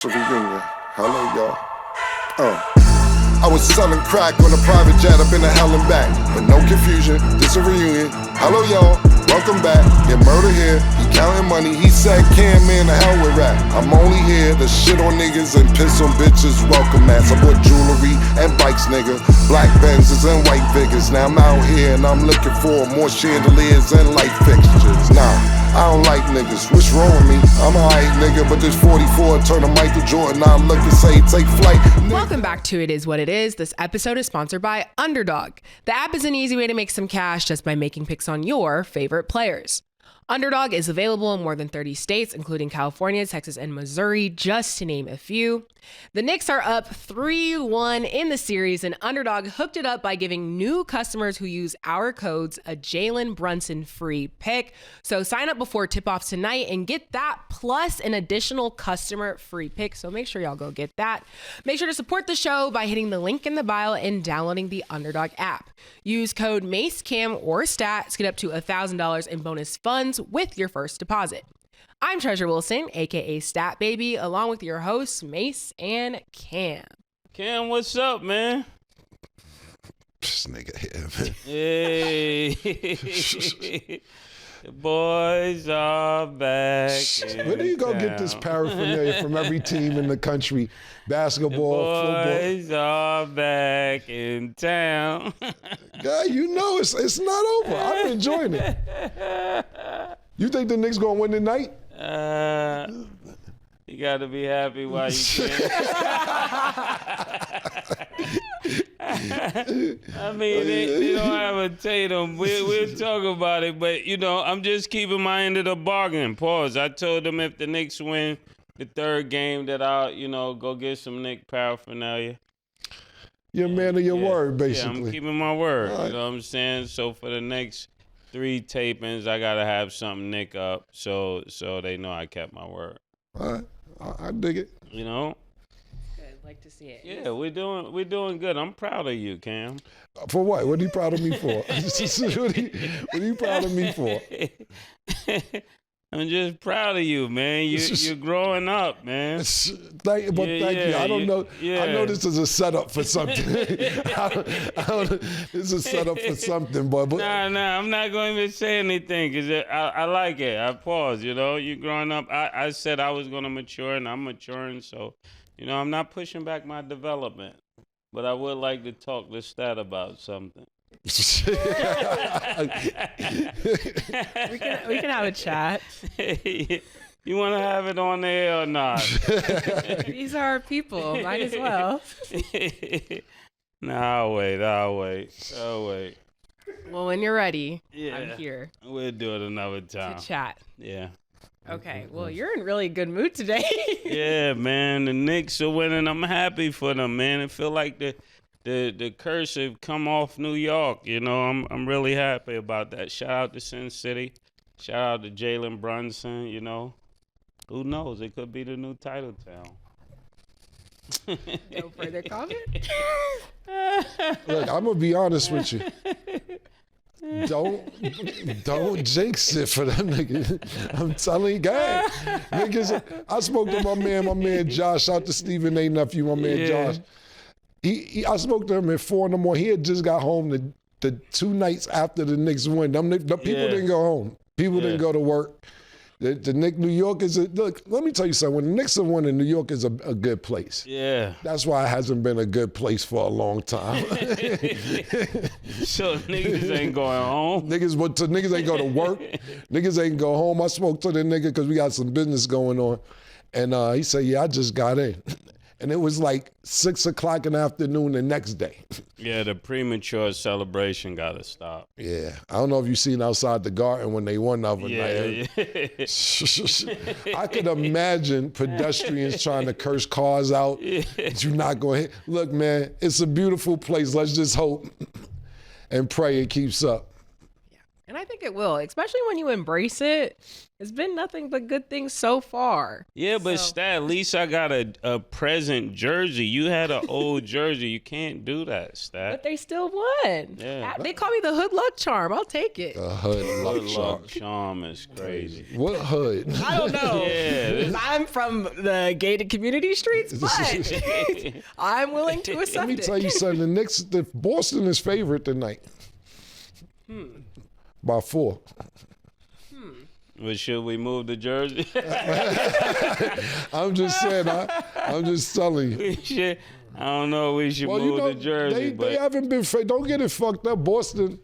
Reunion. Hello, y'all. I was selling crack on a private jet up in the hell and back. But no confusion, this a reunion. Hello, y'all. Welcome back. Get murder here. He counting money. He said, "Can man, the hell with rap. I'm only here to shit on niggas and piss on bitches. Welcome, ass. I bought jewelry and bikes, nigga. Black Benzes and white Vigors. Now I'm out here and I'm looking for more chandeliers and light fixtures. Nah. I don't like niggas, what's wrong with me? I'm a hype nigga, but this 44 turn to Michael Jordan, I look and say take flight. Welcome back to It Is What It Is. This episode is sponsored by Underdog. The app is an easy way to make some cash just by making picks on your favorite players. Underdog is available in more than 30 states, including California, Texas, and Missouri, just to name a few. The Knicks are up 3-1 in the series, and Underdog hooked it up by giving new customers who use our codes a Jalen Brunson free pick. So sign up before tip-off tonight and get that plus an additional customer free pick. So make sure y'all go get that. Make sure to support the show by hitting the link in the bio and downloading the Underdog app. Use code MACECAM or STAT to get up to $1,000 in bonus funds with your first deposit. I'm Treasure Wilson, aka Stat Baby, along with your hosts, Mase and Cam. Cam, what's up, man? This nigga here, man. Hey. The boys are back. Where do you go get this paraphernalia from every team in the country? Basketball, the boys are back in town. Yeah, you know it's not over. I'm enjoying it. You think the Knicks gonna win tonight? You gotta be happy while you can. I mean, they don't have a Tatum. We'll talk about it, but, you know, I'm just keeping my end of the bargain. Pause. I told them if the Knicks win the third game that I'll, you know, go get some Knick paraphernalia. You're a man of your word, basically. Yeah, I'm keeping my word. Right. You know what I'm saying? So for the next 3 tapings, I gotta have something Knick up so they know I kept my word. All right. I dig it. You know? Good, like to see it. Yeah, we're doing good. I'm proud of you, Cam. For what? What are you proud of me for? what are you proud of me for? I'm just proud of you, man. You're growing up, man. Thank you. I don't know. Yeah. I know this is a setup for something. This is a setup for something, but Nah, I'm not going to even say anything because I like it. I pause, you know. You're growing up. I said I was going to mature, and I'm maturing. So, you know, I'm not pushing back my development. But I would like to talk to Stat about something. We can have a chat. You want to have it on there or not? These are our people. Might as well. Nah, I'll wait. Well, when you're ready, Yeah. I'm here We'll do it another time. to chat. Yeah. Okay. Well, you're in really good mood today. Yeah, man. The Knicks are winning. I'm happy for them, man. It feel like the curse have come off New York. You know, I'm really happy about that. Shout out to Sin City. Shout out to Jalen Brunson. You know, who knows? It could be the new title town. No further comment. look, I'm gonna be honest with you. Don't jinx it for them niggas. I'm telling you, guys, niggas. I spoke to my man Josh. Shout out to Stephen A. nephew, my man Josh. I spoke to him at 4 in the morning. He had just got home the 2 nights after the Knicks win. The people didn't go home. People didn't go to work. The Knicks, New York is look. Let me tell you something. When the Knicks are winning, New York is a good place. Yeah. That's why it hasn't been a good place for a long time. So niggas ain't going home. Niggas ain't go to work. Niggas ain't go home. I spoke to the nigga because we got some business going on, and he said, "Yeah, I just got in." And it was like 6 o'clock in the afternoon the next day. Yeah, the premature celebration got to stop. Yeah. I don't know if you seen outside the Garden when they won the other night. Yeah. I could imagine pedestrians trying to curse cars out. But you're not going to hit. Look, man, it's a beautiful place. Let's just hope and pray it keeps up. And I think it will, especially when you embrace it. It's been nothing but good things so far. Yeah, but Stat, at least I got a present jersey. You had an old jersey. You can't do that, Stat. But they still won. Yeah. They call me the hood luck charm. I'll take it. The hood Good luck luck charm is crazy. What hood? I don't know. Yeah. I'm from the gated community streets, but I'm willing to accept Let me it. tell you something. The Boston is favorite tonight. By 4. But should we move the jersey? I'm just saying. I'm just telling you. We should. I don't know. We should move the jersey, they haven't been. Don't get it fucked up. Boston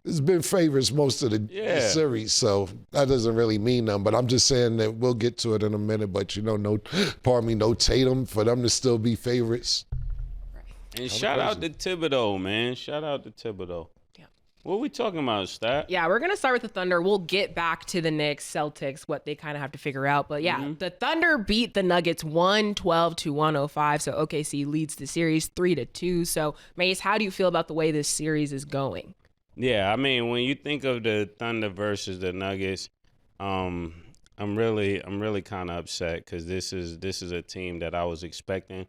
has been favorites most of the series, so that doesn't really mean nothing. But I'm just saying that we'll get to it in a minute. But no Tatum for them to still be favorites. And shout out to Thibodeau, man. Shout out to Thibodeau. What are we talking about, Stat? Yeah, we're going to start with the Thunder. We'll get back to the Knicks, Celtics, what they kind of have to figure out. But yeah, the Thunder beat the Nuggets 112 to 105. So OKC leads the series 3-2. So Mase, how do you feel about the way this series is going? Yeah, I mean, when you think of the Thunder versus the Nuggets, I'm really kind of upset because this is a team that I was expecting.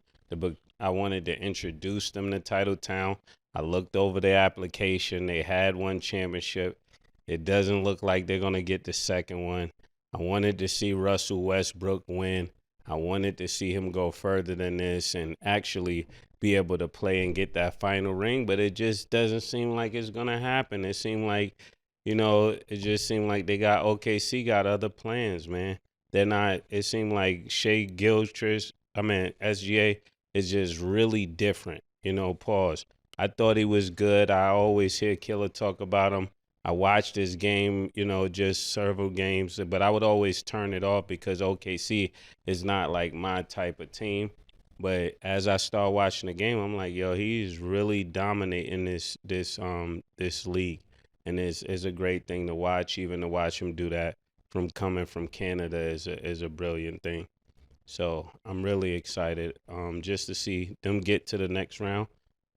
I wanted to introduce them to Titletown. I looked over their application. They had one championship. It doesn't look like they're going to get the second one. I wanted to see Russell Westbrook win. I wanted to see him go further than this and actually be able to play and get that final ring, but it just doesn't seem like it's going to happen. It seemed like, it just seemed like OKC got other plans, man. They're not, it seemed like SGA is just really different, pause. I thought he was good. I always hear Killer talk about him. I watched this game, just several games, but I would always turn it off because OKC is not like my type of team. But as I start watching the game, I'm like, yo, he's really dominating this league, and it's a great thing to watch. Even to watch him do that coming from Canada is a brilliant thing. So I'm really excited just to see them get to the next round.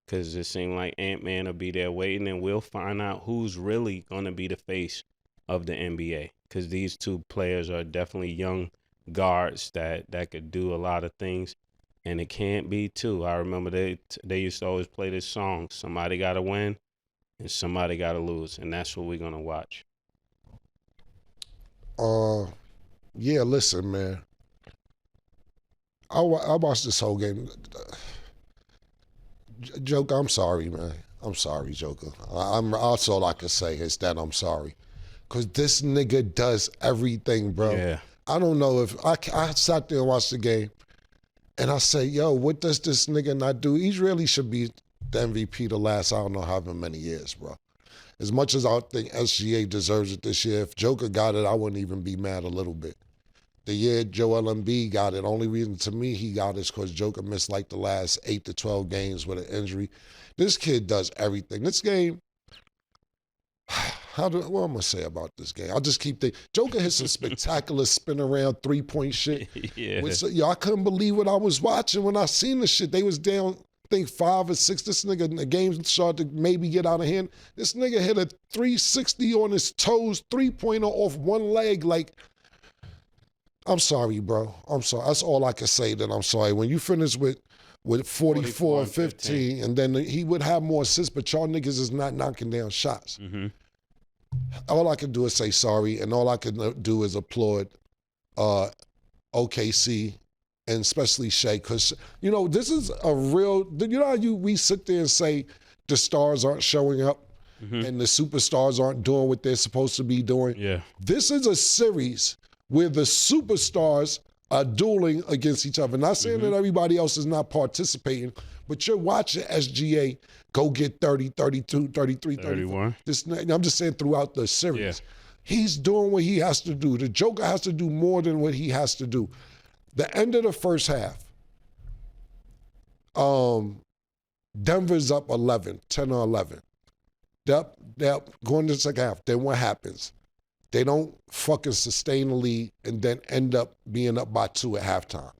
Because it seemed like Ant-Man will be there waiting, and we'll find out who's really going to be the face of the NBA. Because these two players are definitely young guards that could do a lot of things, and it can't be two. I remember they used to always play this song, somebody got to win and somebody got to lose, and that's what we're going to watch. Yeah, listen, man. I watched this whole game. Joker, I'm sorry, man. I'm sorry, Joker. That's all I can say is that I'm sorry. Because this nigga does everything, bro. Yeah. I don't know if I sat there and watched the game and I say, yo, what does this nigga not do? He really should be the MVP the last, I don't know how many years, bro. As much as I think SGA deserves it this year, if Joker got it, I wouldn't even be mad a little bit. The year Joel Embiid got it, only reason to me he got it is because Joker missed like the last 8 to 12 games with an injury. This kid does everything. This game, what am I going to say about this game? I'll just keep thinking. Joker hit some spectacular spin around 3-point shit. Yeah. I couldn't believe what I was watching when I seen this shit. They was down, I think 5 or 6. This nigga, the game started to maybe get out of hand. This nigga hit a 360 on his toes, 3-pointer off one leg. Like, I'm sorry, bro. I'm sorry. That's all I can say. That I'm sorry. When you finish with 44 and 15, and then he would have more assists, but y'all niggas is not knocking down shots. Mm-hmm. All I can do is say sorry, and all I can do is applaud OKC, and especially Shea, because, this is a real, how we sit there and say the stars aren't showing up and the superstars aren't doing what they're supposed to be doing? Yeah. This is a series where the superstars are dueling against each other. Not saying that everybody else is not participating, but you're watching SGA go get 30, 32, 33, 31. I'm just saying throughout the series. Yeah. He's doing what he has to do. The Joker has to do more than what he has to do. The end of the first half, Denver's up 10 or 11. They're going to the second half. Then what happens? They don't fucking sustain the lead and then end up being up by 2 at halftime.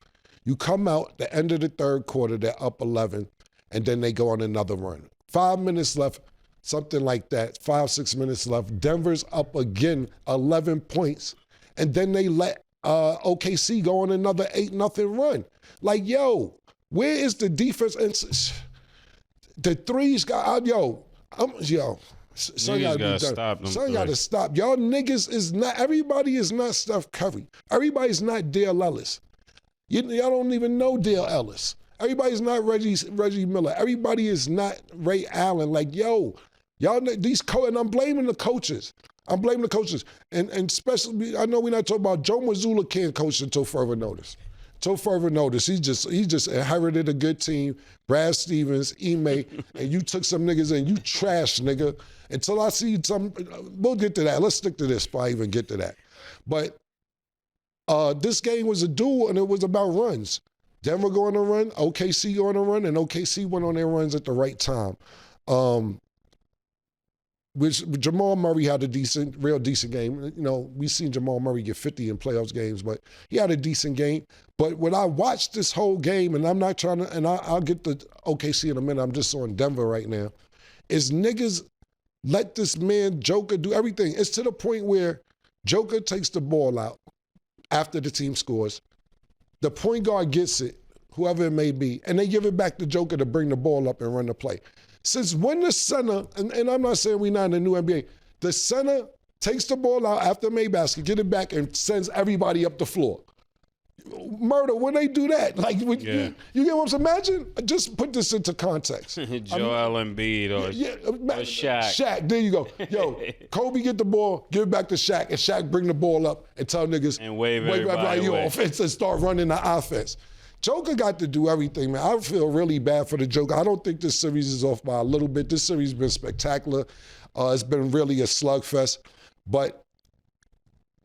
You come out the end of the third quarter, they're up 11, and then they go on another run. 5 minutes left. something like that, 5-6 minutes left. Denver's up again, 11 points. And then they let OKC go on another 8-0 run. Like, yo, where is the defense? And the threes got, son gotta stop them. Son gotta stop. Y'all niggas is not, everybody is not Steph Curry. Everybody's not Dale Ellis. Y'all don't even know Dale Ellis. Everybody's not Reggie Miller. Everybody is not Ray Allen. Like, yo, y'all, and I'm blaming the coaches. And especially, I know we're not talking about Joe Mazzulla can't coach until further notice. He just inherited a good team. Brad Stevens, Ime, and you took some niggas and you trash, nigga. Until I see some, we'll get to that. Let's stick to this before I even get to that. But this game was a duel and it was about runs. Denver going to run, OKC going to run, and OKC went on their runs at the right time. Which Jamal Murray had a real decent game. You know, we've seen Jamal Murray get 50 in playoffs games, but he had a decent game. But when I watched this whole game, and I'm not trying to, and I'll get the OKC in a minute, I'm just on Denver right now, is niggas let this man Joker do everything. It's to the point where Joker takes the ball out after the team scores. The point guard gets it, whoever it may be, and they give it back to Joker to bring the ball up and run the play. Since when the center, and I'm not saying we're not in the new NBA, the center takes the ball out after May basket, get it back, and sends everybody up the floor. Murder, when they do that, like, you get what I'm saying? Imagine, just put this into context. Joel Embiid or Shaq. Shaq, there you go. Yo, Kobe get the ball, give it back to Shaq, and Shaq bring the ball up and tell niggas, and wave everybody off and start running the offense. Joker got to do everything, man. I feel really bad for the Joker. I don't think this series is off by a little bit. This series has been spectacular. It's been really a slugfest. But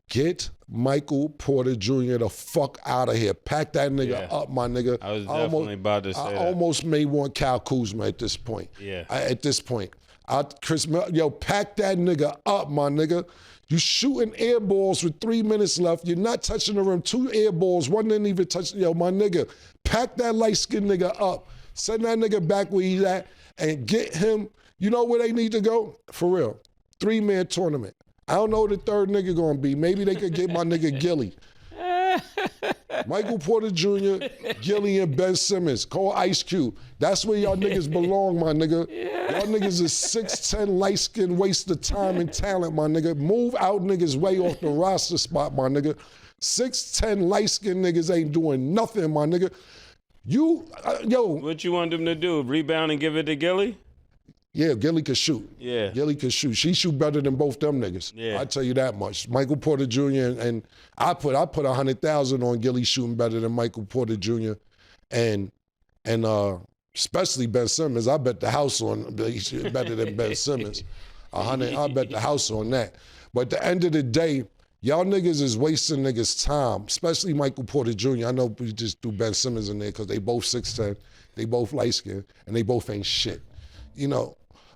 get Michael Porter Jr. the fuck out of here. Pack that nigga up, my nigga. I was definitely about to say that. I almost may want Kyle Kuzma at this point. Yeah. At this point. Pack that nigga up, my nigga. You shooting air balls with 3 minutes left. You're not touching the rim. 2 air balls. One didn't even touch. Yo, my nigga, pack that light-skinned nigga up. Send that nigga back where he's at and get him. You know where they need to go? For real. 3-man tournament. I don't know who the third nigga gonna be. Maybe they could get my nigga Gilly. Michael Porter Jr., Gilly, and Ben Simmons. Call Ice Cube. That's where y'all niggas belong, my nigga. Y'all niggas is 6'10", light-skinned, waste of time and talent, my nigga. Move out niggas way off the roster spot, my nigga. 6'10", light-skinned niggas ain't doing nothing, my nigga. What you want them to do? Rebound and give it to Gilly? Yeah, Gilly could shoot. Yeah. Gilly could shoot. She shoot better than both them niggas. Yeah. I tell you that much. Michael Porter Jr. and I put 100,000 on Gilly shooting better than Michael Porter Jr. and especially Ben Simmons. I bet the house on he's better than Ben Simmons. I bet the house on that. But at the end of the day, y'all niggas is wasting niggas' time, especially Michael Porter Jr. I know we just threw Ben Simmons in there because they both 6'10", they both light-skinned, and they both ain't shit. You know,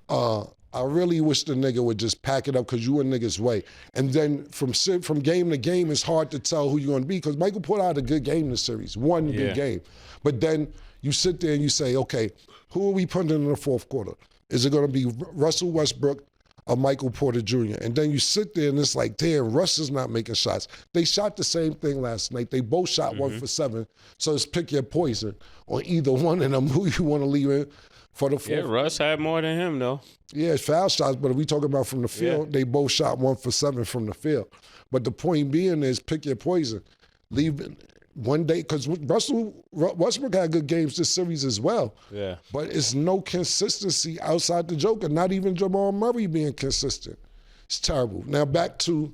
I really wish the nigga would just pack it up because you in niggas' way. And then from game to game, it's hard to tell who you're going to be because Michael put out a good game in the series, one good game. But then you sit there and you say, okay, who are we putting in the fourth quarter? Is it going to be Russell Westbrook or Michael Porter Jr.? And then you sit there and it's like, damn, Russ is not making shots. They shot the same thing last night. They both shot 1 for 7. So it's pick your poison on either one of them who you want to leave in. For the fourth. Yeah, Russ had more than him, though. Yeah, it's foul shots, but if we talking about from the field, they both shot 1 for 7 from the field. But the point being is pick your poison. Leave one day, because Westbrook had good games this series as well. Yeah. But it's no consistency outside the Joker, not even Jamal Murray being consistent. It's terrible. Now back to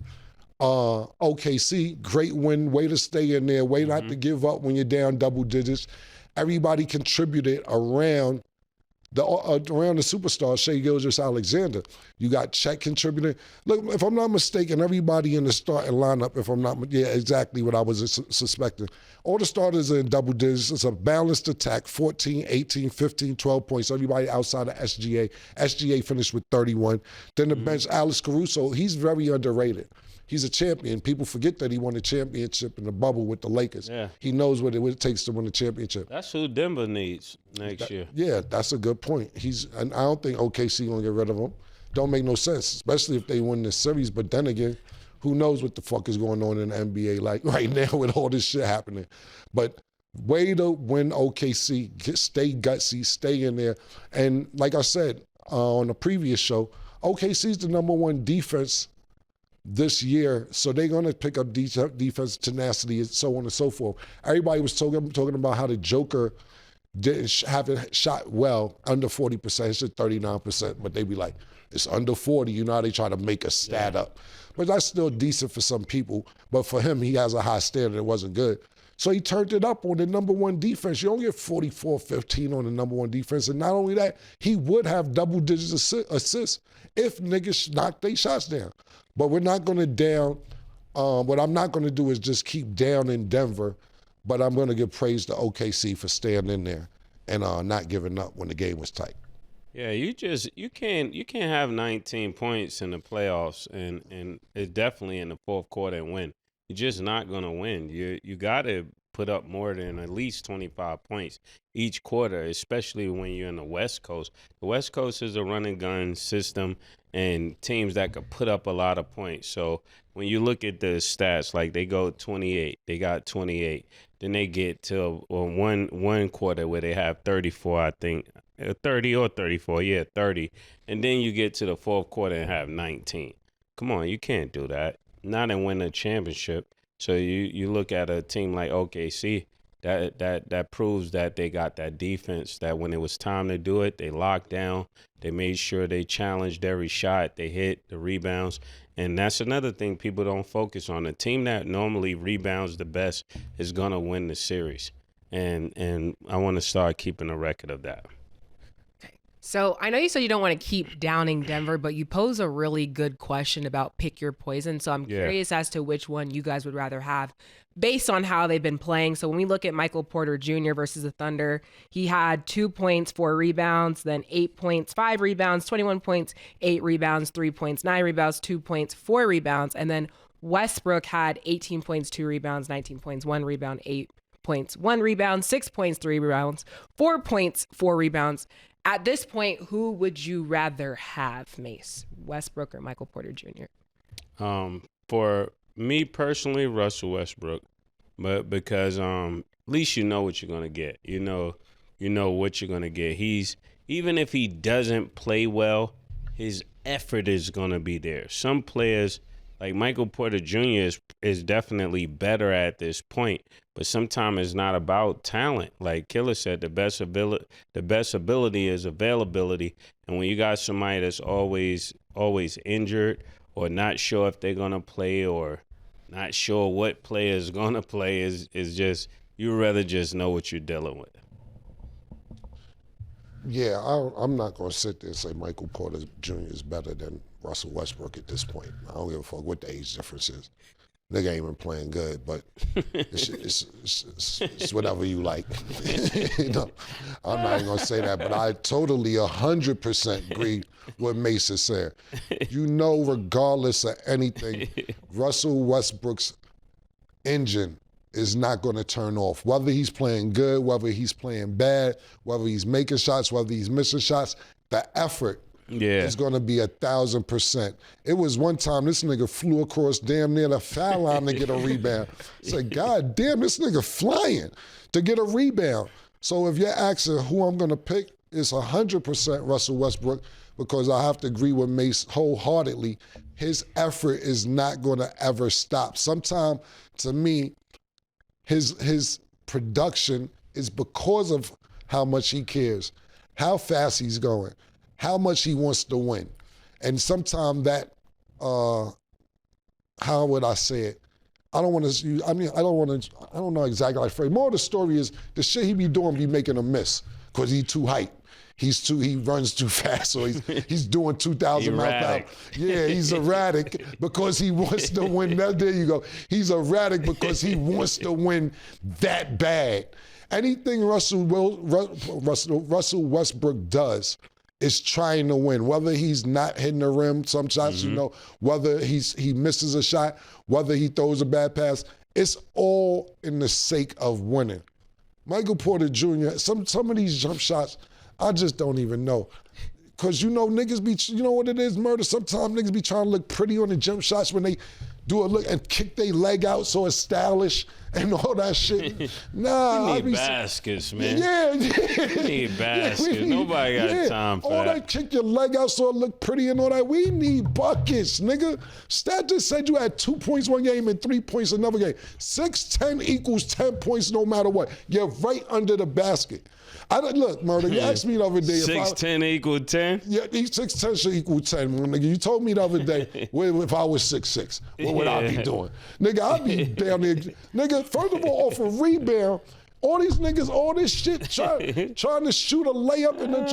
OKC, great win, way to stay in there, way not to give up when you're down double digits. Everybody contributed around the superstar, Shai Gilgeous-Alexander. You got Chet contributing. Look, if I'm not mistaken, everybody in the starting lineup, exactly what I was suspecting. All the starters are in double digits. It's a balanced attack, 14, 18, 15, 12 points. Everybody outside of SGA. SGA finished with 31. Then the bench, Alex Caruso, he's very underrated. He's a champion. People forget that he won a championship in the bubble with the Lakers. Yeah. He knows what it takes to win a championship. That's who Denver needs next year. Yeah, that's a good point. And I don't think OKC gonna get rid of him. Don't make no sense, especially if they win this series. But then again, who knows what the fuck is going on in the NBA like right now with all this shit happening. But way to win OKC, stay gutsy, stay in there. And like I said on the previous show, OKC's the #1 defense this year, so they're going to pick up defense tenacity and so on and so forth. Everybody was talking about how the Joker haven't shot well, under 40%, it's just 39%, but they be like, it's under 40, you know how they try to make a stat up. But that's still decent for some people, but for him, he has a high standard, it wasn't good. So he turned it up on the #1 defense. You only get 44-15 on the #1 defense. And not only that, he would have double digits assists if niggas knocked their shots down. But we're not going to down. What I'm not going to do is just keep down in Denver, but I'm going to give praise to OKC for staying in there and not giving up when the game was tight. Yeah, you can't have 19 points in the playoffs and it's definitely in the fourth quarter and win. You're just not gonna win. You gotta put up more than at least 25 points each quarter, especially when you're in the West Coast. The West Coast is a run and gun system and teams that could put up a lot of points. So when you look at the stats, like they go 28, they got 28. Then they get to one quarter where they have 34, I think. 30 or 34, yeah, 30. And then you get to the fourth quarter and have 19. Come on, you can't do that. Not and win a championship. So you look at a team like OKC, that proves that they got that defense, that when it was time to do it, they locked down. They made sure they challenged every shot. They hit the rebounds. And that's another thing people don't focus on. The team that normally rebounds the best is going to win the series. And I want to start keeping a record of that. So I know you said you don't want to keep downing Denver, but you pose a really good question about pick your poison. So I'm curious as to which one you guys would rather have based on how they've been playing. So when we look at Michael Porter Jr. versus the Thunder, he had 2 points, 4 rebounds, then 8 points, 5 rebounds, 21 points, 8 rebounds, 3 points, 9 rebounds, 2 points, 4 rebounds. And then Westbrook had 18 points, 2 rebounds, 19 points, 1 rebound, 8 points, 1 rebound, 6 points, 3 rebounds, 4 points, 4 rebounds. At this point, who would you rather have, Mase? Westbrook or Michael Porter Jr.? For me personally, Russell Westbrook, but because at least you know what you're gonna get. You know what you're gonna get. Even if he doesn't play well, his effort is gonna be there. Some players like Michael Porter Jr. is definitely better at this point, but sometimes it's not about talent. Like Killer said, the best ability is availability. And when you got somebody that's always injured or not sure if they're gonna play or not sure what player is gonna play, is just you'd rather just know what you're dealing with. Yeah, I'm not going to sit there and say Michael Porter Jr. is better than Russell Westbrook at this point. I don't give a fuck what the age difference is. Nigga ain't been playing good, but it's whatever you like. You know, I'm not even going to say that, but I totally 100% agree with Mase said. You know, regardless of anything, Russell Westbrook's engine is not going to turn off. Whether he's playing good, whether he's playing bad, whether he's making shots, whether he's missing shots, the effort is going to be 1,000%. It was one time this nigga flew across damn near the foul line to get a rebound. It's like, God damn, this nigga flying to get a rebound. So if you're asking who I'm going to pick, it's 100% Russell Westbrook, because I have to agree with Mase wholeheartedly. His effort is not going to ever stop. Sometimes, to me, his production is because of how much he cares, how fast he's going, how much he wants to win. And sometimes that, how would I say it? I don't know exactly how to phrase. More of the story is the shit he be doing be making him miss because he too hype. He runs too fast, so he's doing 2,000 miles per hour. Yeah, he's erratic because he wants to win. There you go. He's erratic because he wants to win that bad. Anything Russell Westbrook does is trying to win. Whether he's not hitting the rim, some shots, whether he misses a shot, whether he throws a bad pass, it's all in the sake of winning. Michael Porter Jr., some of these jump shots, I just don't even know. Because niggas be, you know what it is, Murder? Sometimes niggas be trying to look pretty on the jump shots when they do a look and kick their leg out so it's stylish and all that shit. Nah, you need baskets, man. Yeah. You need baskets. Nobody got time for all that. Kick your leg out so it look pretty and all that. We need buckets, nigga. Stat just said you had 2 points one game and 3 points another game. 6'10" equals 10 points no matter what. You're right under the basket. Look, Murder, you asked me the other day. 6'10" equal 10? Yeah, 6'10" should equal 10, nigga. You told me the other day, if I was 6'6", what would I be doing? Nigga, I'd be down there. Nigga, first of all, off a rebound, all these niggas, all this shit, trying to shoot a layup and then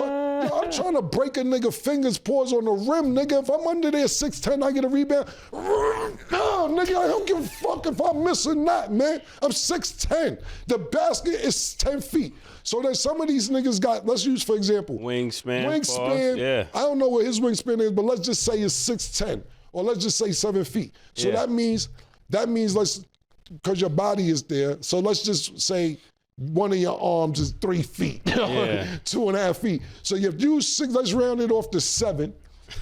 I'm trying to break a nigga fingers, paws on the rim, nigga. If I'm under there 6'10", I get a rebound. No, nigga, I don't give a fuck if I'm missing that, man. I'm 6'10". The basket is 10 feet. So then some of these niggas got, let's use for example. Wingspan. Yeah. I don't know what his wingspan is, but let's just say it's 6'10", or let's just say 7 feet. So that means because your body is there, so let's just say one of your arms is 3 feet, 2.5 feet. So if you let's round it off to 7.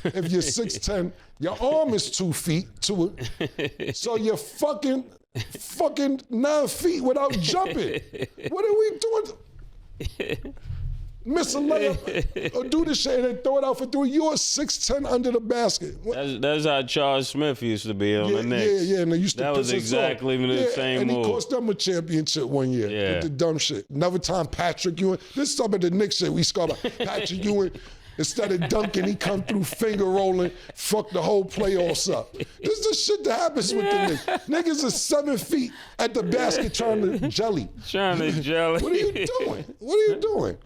If you're 6'10", your arm is 2 feet to it. So you're fucking 9 feet without jumping. What are we doing? Miss a layup or do this shit and then throw it out for 3. You're 6'10" under the basket. That's how Charles Smith used to be on the Knicks. Yeah. And they used to that was exactly the same move. And he cost them a championship one year with the dumb shit. Another time, Patrick Ewing. This is some of the Knicks shit we scored about. Patrick Ewing, instead of dunking, he come through finger rolling, fuck the whole playoffs up. This is the shit that happens with the Knicks. Niggas are 7 feet at the basket trying to jelly. Trying to jelly. What are you doing? What are you doing?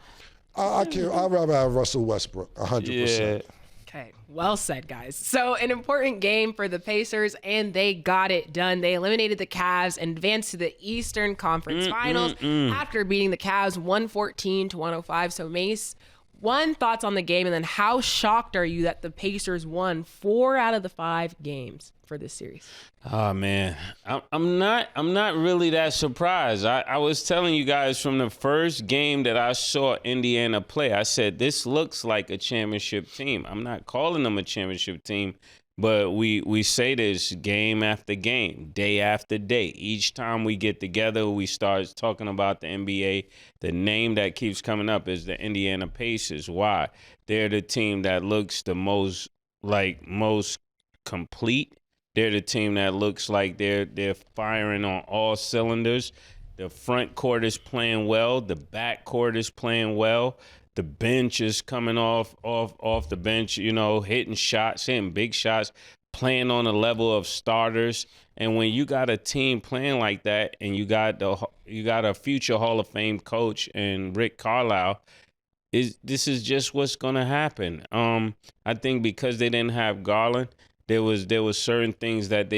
I can't. I'd rather have Russell Westbrook, 100%. Yeah. Okay, well said, guys. So an important game for the Pacers, and they got it done. They eliminated the Cavs and advanced to the Eastern Conference Finals after beating the Cavs 114-105. So Mase, thoughts on the game, and then how shocked are you that the Pacers won 4 out of the 5 games for this series? Oh man, I'm not really that surprised. I was telling you guys from the first game that I saw Indiana play, I said this looks like a championship team. I'm not calling them a championship team, but we say this game after game, day after day. Each time we get together, we start talking about the NBA. The name that keeps coming up is the Indiana Pacers. Why? They're the team that looks the most complete. They're the team that looks like they're firing on all cylinders. The front court is playing well. The back court is playing well. The bench is coming off the bench, hitting shots, hitting big shots, playing on the level of starters. And when you got a team playing like that, and you got a future Hall of Fame coach and Rick Carlisle, this is just what's gonna happen. I think because they didn't have Garland, there was certain things that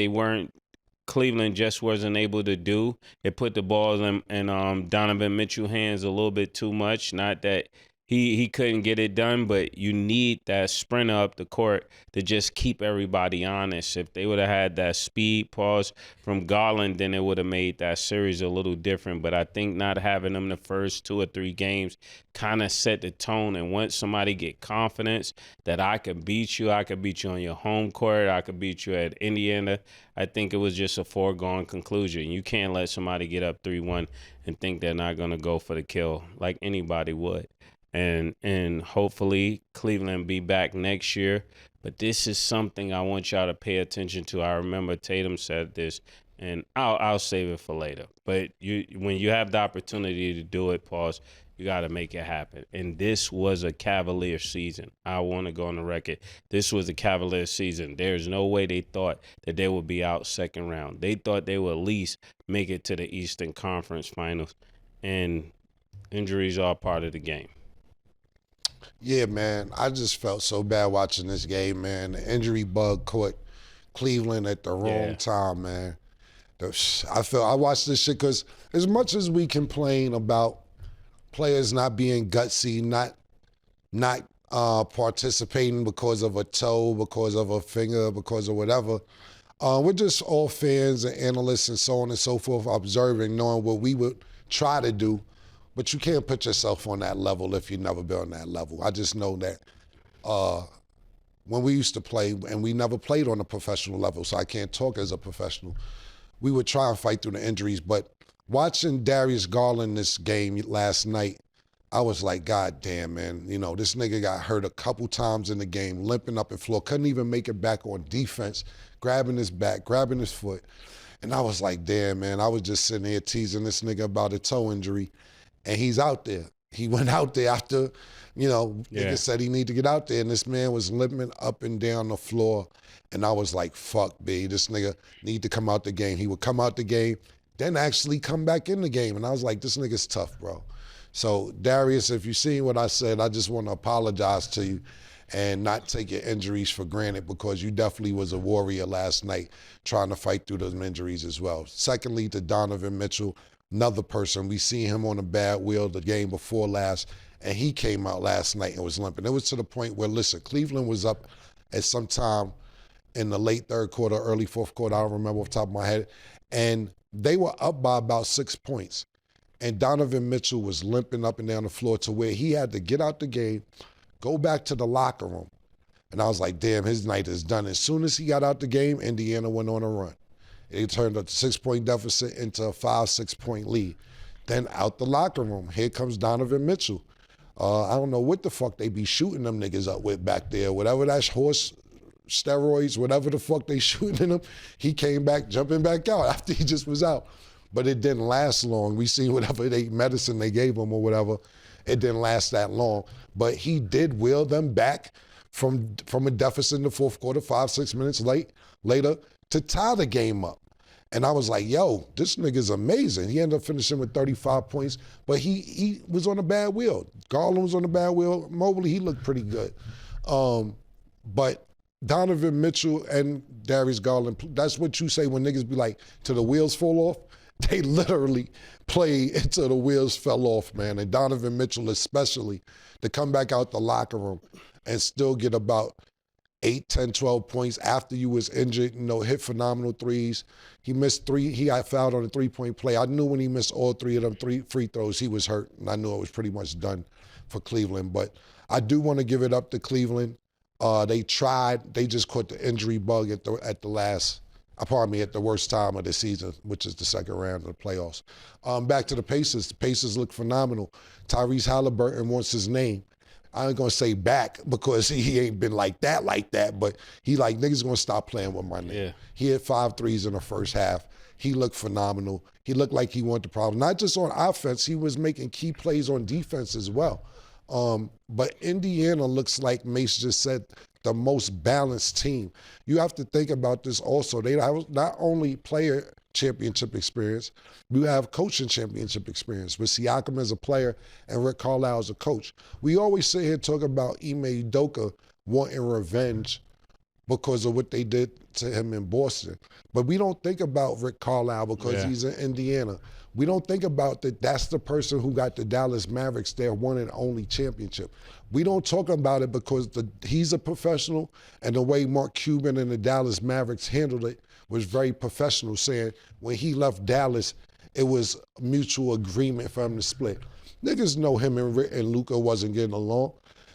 Cleveland just wasn't able to do. It put the ball in Donovan Mitchell's hands a little bit too much. Not that he couldn't get it done, but you need that sprint up the court to just keep everybody honest. If they would have had that speed pause from Garland, then it would have made that series a little different. But I think not having them the first 2 or 3 games kind of set the tone. And once somebody get confidence that I could beat you on your home court, I could beat you at Indiana, I think it was just a foregone conclusion. You can't let somebody get up 3-1 and think they're not going to go for the kill like anybody would. And hopefully Cleveland be back next year. But this is something I want y'all to pay attention to. I remember Tatum said this, and I'll save it for later. But when you have the opportunity to do it, you got to make it happen. And this was a Cavalier season. I want to go on the record. This was a Cavalier season. There's no way they thought that they would be out second round. They thought they would at least make it to the Eastern Conference Finals. And injuries are part of the game. Yeah, man, I just felt so bad watching this game, man. The injury bug caught Cleveland at the wrong time, man. I watched this shit because as much as we complain about players not being gutsy, not participating because of a toe, because of a finger, because of whatever. We're just all fans and analysts and so on and so forth, observing, knowing what we would try to do. But you can't put yourself on that level if you've never been on that level. I just know that when we used to play, and we never played on a professional level, so I can't talk as a professional, we would try and fight through the injuries. But watching Darius Garland this game last night, I was like, God damn, man. You know, this nigga got hurt a couple times in the game, limping up the floor, couldn't even make it back on defense, grabbing his back, grabbing his foot. And I was like, damn, man, I was just sitting here teasing this nigga about a toe injury, and he's out there. He went out there after, you know, nigga said he need to get out there, and this man was limping up and down the floor. And I was like, fuck, B, this nigga need to come out the game. He would come out the game, then actually come back in the game. And I was like, this nigga's tough, bro. So, Darius, if you seen what I said, I just want to apologize to you and not take your injuries for granted, because you definitely was a warrior last night trying to fight through those injuries as well. Secondly, to Donovan Mitchell, another person. We seen him on a bad wheel the game before last, and he came out last night and was limping. It was to the point where, listen, Cleveland was up at some time in the late third quarter, early fourth quarter, I don't remember off the top of my head, and they were up by about 6 points. And Donovan Mitchell was limping up and down the floor to where he had to get out the game, go back to the locker room. And I was like, damn, his night is done. As soon as he got out the game, Indiana went on a run. It turned a 6-point deficit into a 5-6 point lead. Then out the locker room, here comes Donovan Mitchell. I don't know what the fuck they be shooting them niggas up with back there. Whatever that horse steroids, whatever the fuck they shooting in him, he came back, jumping back out after he just was out. But it didn't last long. We seen whatever medicine they gave him or whatever, it didn't last that long. But he did wheel them back from a deficit in the fourth quarter, 5-6 minutes later, to tie the game up. And I was like, yo, this nigga's amazing. He ended up finishing with 35 points, but he was on a bad wheel. Garland was on a bad wheel. Mobley, he looked pretty good. But Donovan Mitchell and Darius Garland, that's what you say when niggas be like, till the wheels fall off. They literally played until the wheels fell off, man. And Donovan Mitchell especially, to come back out the locker room and still get about 8, 10, 12 points after you was injured, you know, hit phenomenal threes. He missed 3, he got fouled on a 3-point play. I knew when he missed all 3 of them free throws, he was hurt, and I knew it was pretty much done for Cleveland. But I do want to give it up to Cleveland. They tried, they just caught the injury bug at the worst time of the season, which is the second round of the playoffs. Back to the Pacers. The Pacers look phenomenal. Tyrese Halliburton wants his name. I ain't gonna say back because he ain't been like that, but he like, niggas gonna stop playing with my name. Yeah. He had 5 threes in the first half. He looked phenomenal. He looked like he wanted the problem. Not just on offense, he was making key plays on defense as well. But Indiana looks like Mase just said, the most balanced team. You have to think about this also. They have not only player championship experience, you have coaching championship experience with Siakam as a player and Rick Carlisle as a coach. We always sit here talking about Ime Udoka wanting revenge because of what they did to him in Boston. But we don't think about Rick Carlisle because he's in Indiana. We don't think about that that's the person who got the Dallas Mavericks their one and only championship. We don't talk about it because he's a professional, and the way Mark Cuban and the Dallas Mavericks handled it was very professional, saying when he left Dallas, it was mutual agreement for him to split. Niggas know him and Luka wasn't getting along.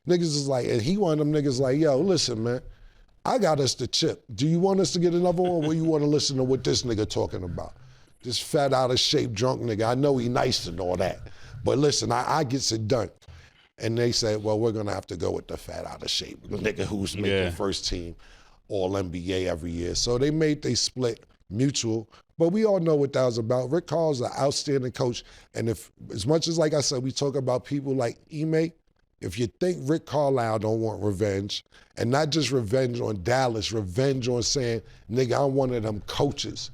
Niggas is like, and he one of them niggas like, yo, listen, man, I got us the chip. Do you want us to get another one, or you want to listen to what this nigga talking about? This fat, out of shape, drunk nigga. I know he nice and all that, but listen, I gets it done. And they said, well, we're gonna have to go with the fat, out of shape nigga who's making first team All NBA every year. So they split mutual, but we all know what that was about. Rick Carlisle's an outstanding coach, and if, as much as like I said, we talk about people like Ime, if you think Rick Carlisle don't want revenge, and not just revenge on Dallas, revenge on saying, nigga, I'm one of them coaches.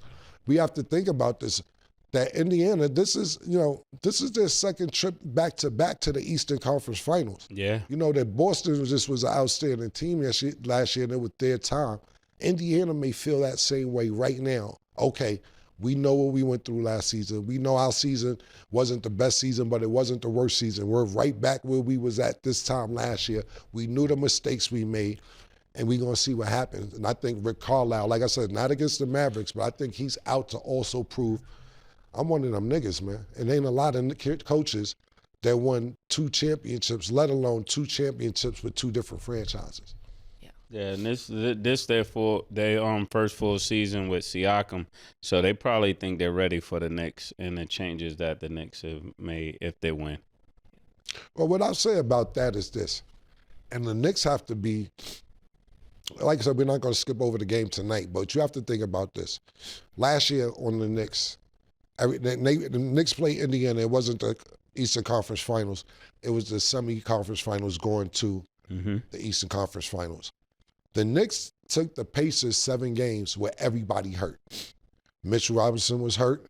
We have to think about this, that Indiana, this is their second trip back-to-back to the Eastern Conference Finals. Yeah. You know that Boston was an outstanding team last year, and it was their time. Indiana may feel that same way right now. Okay, We know what we went through last season. We know our season wasn't the best season, but it wasn't the worst season. We're right back where we was at this time last year. We knew the mistakes we made, and we're going to see what happens. And I think Rick Carlisle, like I said, not against the Mavericks, but I think he's out to also prove I'm one of them niggas, man. And ain't a lot of coaches that won 2 championships, let alone 2 championships with 2 different franchises. Yeah, and this their first full season with Siakam, so they probably think they're ready for the Knicks and the changes that the Knicks have made if they win. Well, what I'll say about that is this, and the Knicks have to be, like I said, we're not going to skip over the game tonight, but you have to think about this. Last year on the Knicks, the Knicks played Indiana. It wasn't the Eastern Conference Finals. It was the semi-conference finals going to the Eastern Conference Finals. The Knicks took the Pacers 7 games where everybody hurt. Mitchell Robinson was hurt.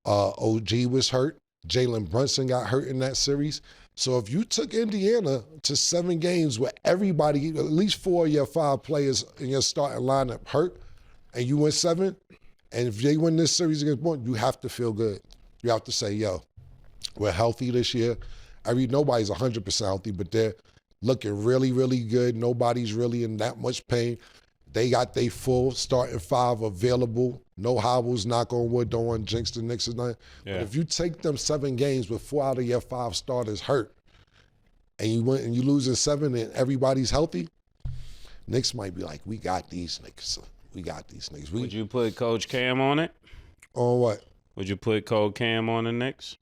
OG was hurt. Jalen Brunson got hurt in that series. So if you took Indiana to 7 games where everybody, at least 4 of your 5 players in your starting lineup hurt, and you win 7, and if they win this series against Boston, you have to feel good. You have to say, yo, we're healthy this year. Nobody's 100% healthy, but they're looking really, really good. Nobody's really in that much pain. They got their full starting 5 available. No hobbles, knock on wood, don't want to jinx the Knicks or nothing. Yeah. But if you take them 7 games with 4 out of your 5 starters hurt, and you win and you lose in 7 and everybody's healthy, Knicks might be like, we got these niggas. We got these niggas. Would you put Coach Cam on it? On what? Would you put Coach Cam on the Knicks?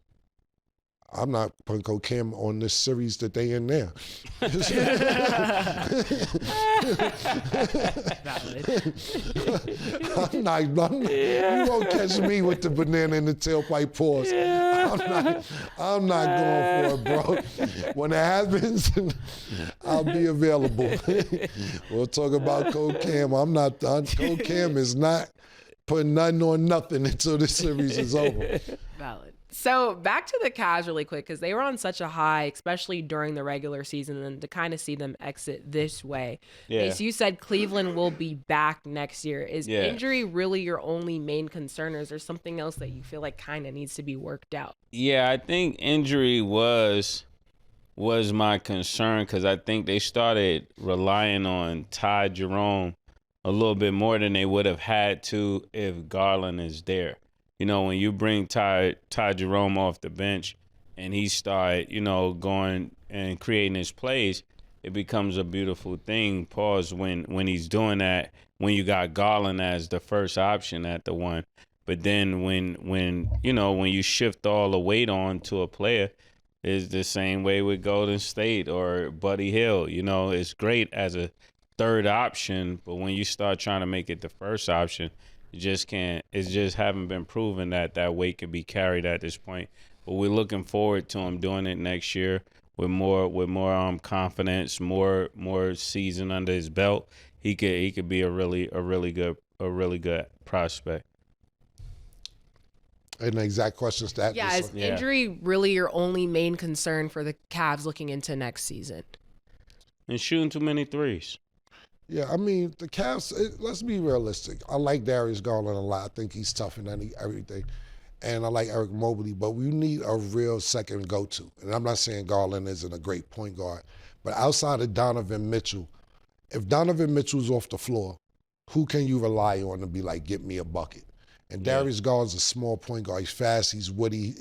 I'm not putting Coach Cam on this series that they in there. You won't catch me with the banana in the tailpipe pause. I'm not going for it, bro. When it happens, I'll be available. We'll talk about Coach Cam. Coach Cam is not putting nothing on nothing until this series is over. Valid. So back to the Cavs really quick, because they were on such a high, especially during the regular season, and to kind of see them exit this way. Yeah. So you said Cleveland will be back next year. Is injury really your only main concern, or is there something else that you feel like kind of needs to be worked out? Yeah, I think injury was my concern, because I think they started relying on Ty Jerome a little bit more than they would have had to if Garland is there. You know, when you bring Ty Jerome off the bench and he start, going and creating his plays, it becomes a beautiful thing. Pause when he's doing that, when you got Garland as the first option at the 1. But then when you shift all the weight on to a player, it's the same way with Golden State or Buddy Hield. It's great as a third option, but when you start trying to make it the first option, you just can't. It's just haven't been proven that weight can be carried at this point. But we're looking forward to him doing it next year with more confidence, more season under his belt. He could be a really good prospect. And the exact questions to that. Yeah, is injury really your only main concern for the Cavs looking into next season? And shooting too many threes. Yeah, I mean, the Cavs, let's be realistic. I like Darius Garland a lot. I think he's tough and everything. And I like Eric Mobley, but we need a real second go-to. And I'm not saying Garland isn't a great point guard, but outside of Donovan Mitchell, if Donovan Mitchell's off the floor, who can you rely on to be like, get me a bucket? And Darius Garland's a small point guard. He's fast, he's witty.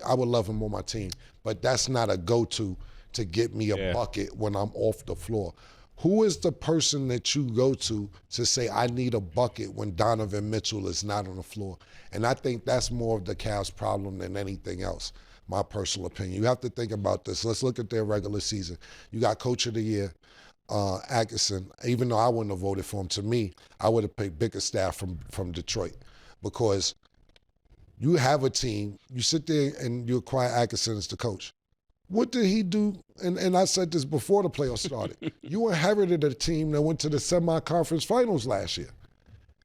I would love him on my team, but that's not a go-to to get me a bucket when I'm off the floor. Who is the person that you go to say, I need a bucket when Donovan Mitchell is not on the floor? And I think that's more of the Cavs' problem than anything else, my personal opinion. You have to think about this. Let's look at their regular season. You got Coach of the Year, Atkinson. Even though I wouldn't have voted for him, to me, I would have picked Bickerstaff from Detroit, because you have a team, you sit there and you acquire Atkinson as the coach. What did he do? And I said this before the playoffs started. You inherited a team that went to the semi-conference finals last year.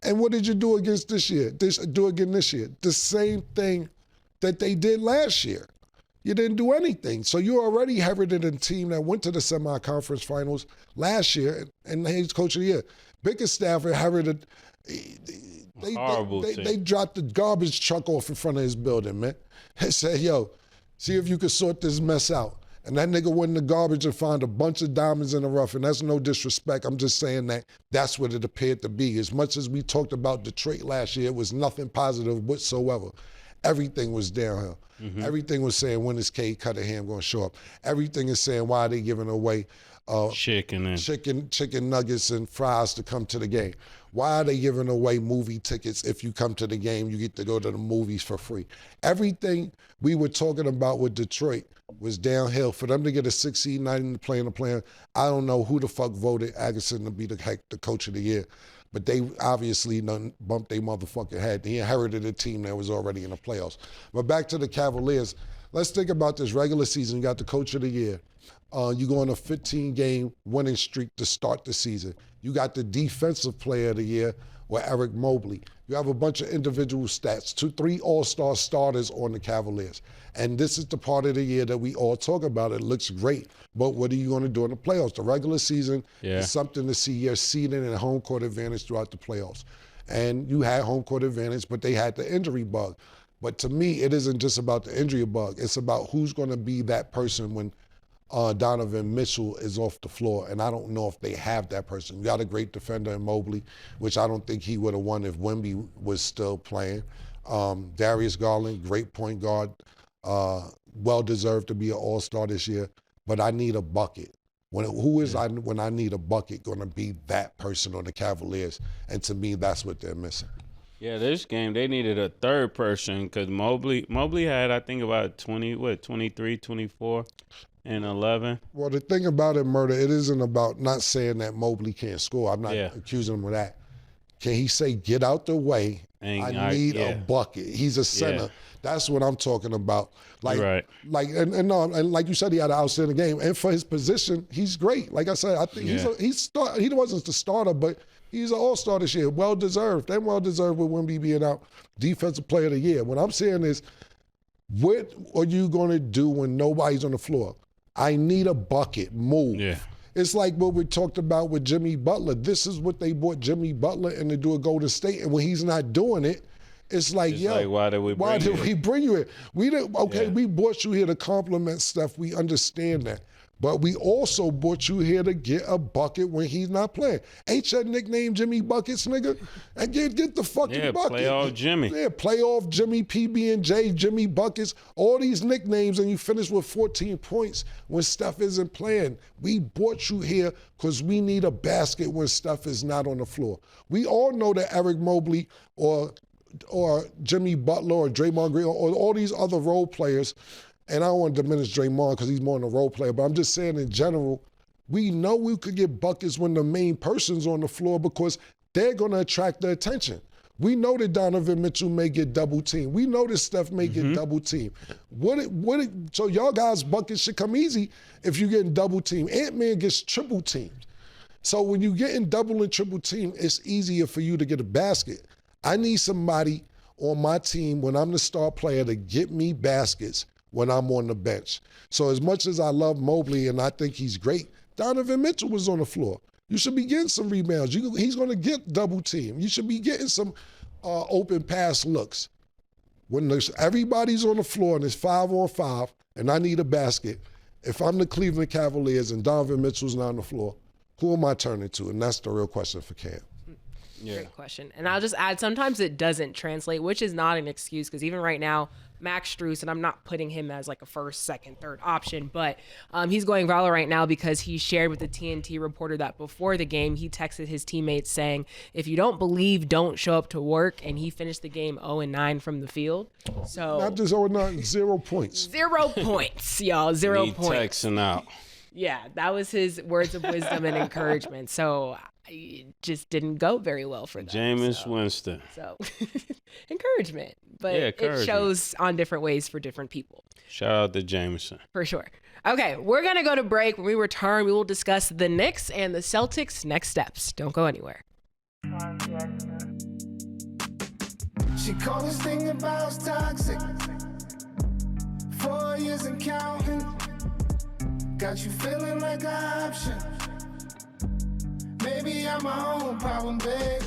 And what did you do against this year? Do again this year? The same thing that they did last year. You didn't do anything. So you already inherited a team that went to the semi-conference finals last year, and he's coach of the year. Bickerstaff inherited They dropped the garbage truck off in front of his building, man. They said, yo, see if you could sort this mess out. And that nigga went in the garbage and found a bunch of diamonds in the rough. And that's no disrespect. I'm just saying that that's what it appeared to be. As much as we talked about Detroit last year, it was nothing positive whatsoever. Everything was downhill. Mm-hmm. Everything was saying, when is Cade Cunningham going to show up? Everything is saying, why are they giving away chicken nuggets and fries to come to the game? Why are they giving away movie tickets? If you come to the game, you get to go to the movies for free. Everything we were talking about with Detroit was downhill. For them to get a 6 seed, not even playing the plan, I don't know who the fuck voted Agason to be the coach of the year. But they obviously bumped their motherfucking head. He inherited a team that was already in the playoffs. But back to the Cavaliers, let's think about this regular season. You got the coach of the year. You go on a 15-game winning streak to start the season. You got the defensive player of the year with Eric Mobley. You have a bunch of individual stats, 3 all-star starters on the Cavaliers. And this is the part of the year that we all talk about. It looks great, but what are you going to do in the playoffs? The regular season is something to see your seeding and home court advantage throughout the playoffs. And you had home court advantage, but they had the injury bug. But to me, it isn't just about the injury bug. It's about who's going to be that person when Donovan Mitchell is off the floor, and I don't know if they have that person. You got a great defender in Mobley, which I don't think he would have won if Wemby was still playing. Darius Garland, great point guard, well-deserved to be an all-star this year, but I need a bucket. When I need a bucket going to be that person on the Cavaliers, and to me, that's what they're missing. Yeah, this game, they needed a third person because Mobley had, I think, about 23, 24. And 11. Well, the thing about it, Murder, it isn't about not saying that Mobley can't score. I'm not accusing him of that. Can he say, get out the way? I need a bucket. He's a center. Yeah. That's what I'm talking about. Like, right. And like you said, he had an outstanding game. And for his position, he's great. Like I said, I think he wasn't the starter, but he's an all-star this year. Well-deserved. And well-deserved with Wemby being out. Defensive player of the year. What I'm saying is, what are you going to do when nobody's on the floor? I need a bucket. Move. Yeah. It's like what we talked about with Jimmy Butler. This is what they bought Jimmy Butler and to do at Golden State. And when he's not doing it, it's like, why did we bring you here? We didn't. Okay, we brought you here to compliment stuff. We understand that. But we also brought you here to get a bucket when he's not playing. Ain't your nickname Jimmy Buckets, nigga? And get the fucking bucket. Playoff Jimmy. Yeah, playoff Jimmy, PB&J, Jimmy Buckets, all these nicknames, and you finish with 14 points when Steph isn't playing. We brought you here because we need a basket when Steph is not on the floor. We all know that Eric Mobley or Jimmy Butler or Draymond Green or all these other role players, and I don't want to diminish Draymond because he's more than a role player, but I'm just saying in general, we know we could get buckets when the main person's on the floor because they're going to attract the attention. We know that Donovan Mitchell may get double teamed. We know that Steph may get double teamed. So y'all guys' buckets should come easy if you're getting double teamed. Ant-Man gets triple teamed. So when you're getting double and triple teamed, it's easier for you to get a basket. I need somebody on my team when I'm the star player to get me baskets when I'm on the bench. So as much as I love Mobley and I think he's great, Donovan Mitchell was on the floor. You should be getting some rebounds. He's going to get double team. You should be getting some open pass looks. When everybody's on the floor and it's 5-on-5 and I need a basket, if I'm the Cleveland Cavaliers and Donovan Mitchell's not on the floor, who am I turning to? And that's the real question for Cam. Yeah. Great question. And I'll just add, sometimes it doesn't translate, which is not an excuse because even right now, Max Strus, and I'm not putting him as like a first, second, third option, but he's going viral right now because he shared with the TNT reporter that before the game, he texted his teammates saying, if you don't believe, don't show up to work. And he finished the game 0-9 from the field. So not just 0-9, 0 points. 0 points, y'all. 0 points. Texting out. Yeah, that was his words of wisdom and encouragement. So it just didn't go very well for them. Jameis Winston. So encouragement, but it shows on different ways for different people. Shout out to Jameson. For sure. Okay, we're going to go to break. When we return, we will discuss the Knicks and the Celtics' next steps. Don't go anywhere. She called this thing about toxic. 4 years and counting. Got you feeling like an option. Maybe I'm my own problem, babe.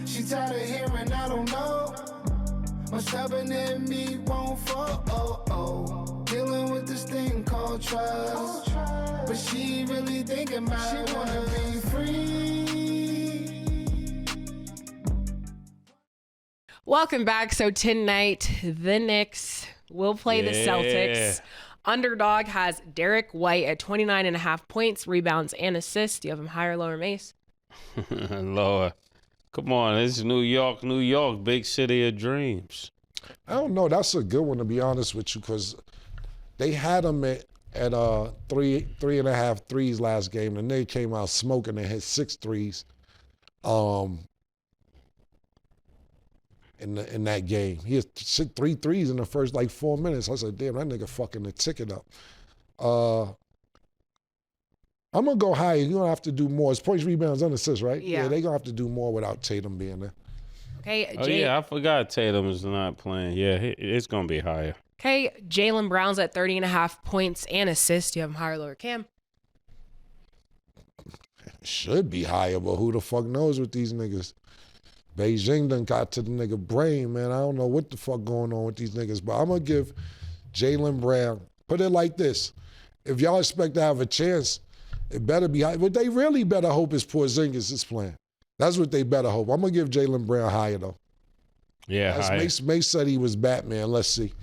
She She tired of hearing I don't know. My stubborn in me won't fall. Dealing with this thing called trust. But she really thinking about it, wanna be free. Welcome back. So tonight, the Knicks will play the Celtics. Underdog has Derek White at 29.5 points, rebounds, and assists. Do you have him higher or lower, Mase? Lower. Come on, it's New York, big city of dreams. I don't know. That's a good one, to be honest with you, because they had him at 3.5 threes last game, and they came out smoking and hit 6 threes in that game. He had 3 threes in the first, 4 minutes. I said, damn, that nigga fucking the ticket up. I'm going to go higher. You're going to have to do more. It's points, rebounds, and assists, right? Yeah. They're going to have to do more without Tatum being there. Okay. I forgot Tatum's not playing. Yeah, it's going to be higher. Okay, Jaylen Brown's at 30.5 points and assists. Do you have him higher or lower, Cam? Should be higher, but who the fuck knows with these niggas? Beijing done got to the nigga brain, man. I don't know what the fuck going on with these niggas, but I'm going to give Jaylen Brown, put it like this. If y'all expect to have a chance, it better be high. But they really better hope it's Porzingis is playing. That's what they better hope. I'm going to give Jaylen Brown higher, though. Yeah, higher. Mase said he was Batman. Let's see.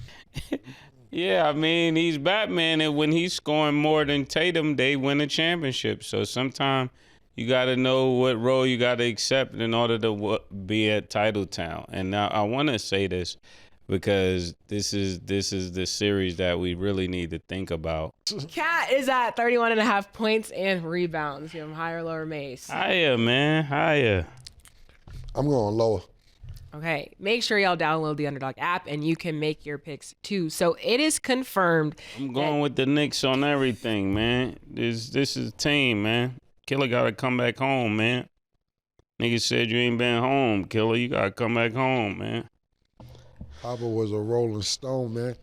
Yeah, I mean, he's Batman, and when he's scoring more than Tatum, they win a championship. So sometimes you got to know what role you got to accept in order to be at Titletown. And now I want to say this because this is the series that we really need to think about. Cat is at 31.5 points and rebounds. You have him higher or lower, Mase? Higher, man, higher. I'm going lower. Okay, make sure y'all download the Underdog app and you can make your picks too. So it is confirmed. I'm going with the Knicks on everything, man. This is team, man. Killer got to come back home, man. Nigga said you ain't been home, Killer. You got to come back home, man. Papa was a Rolling Stone, man.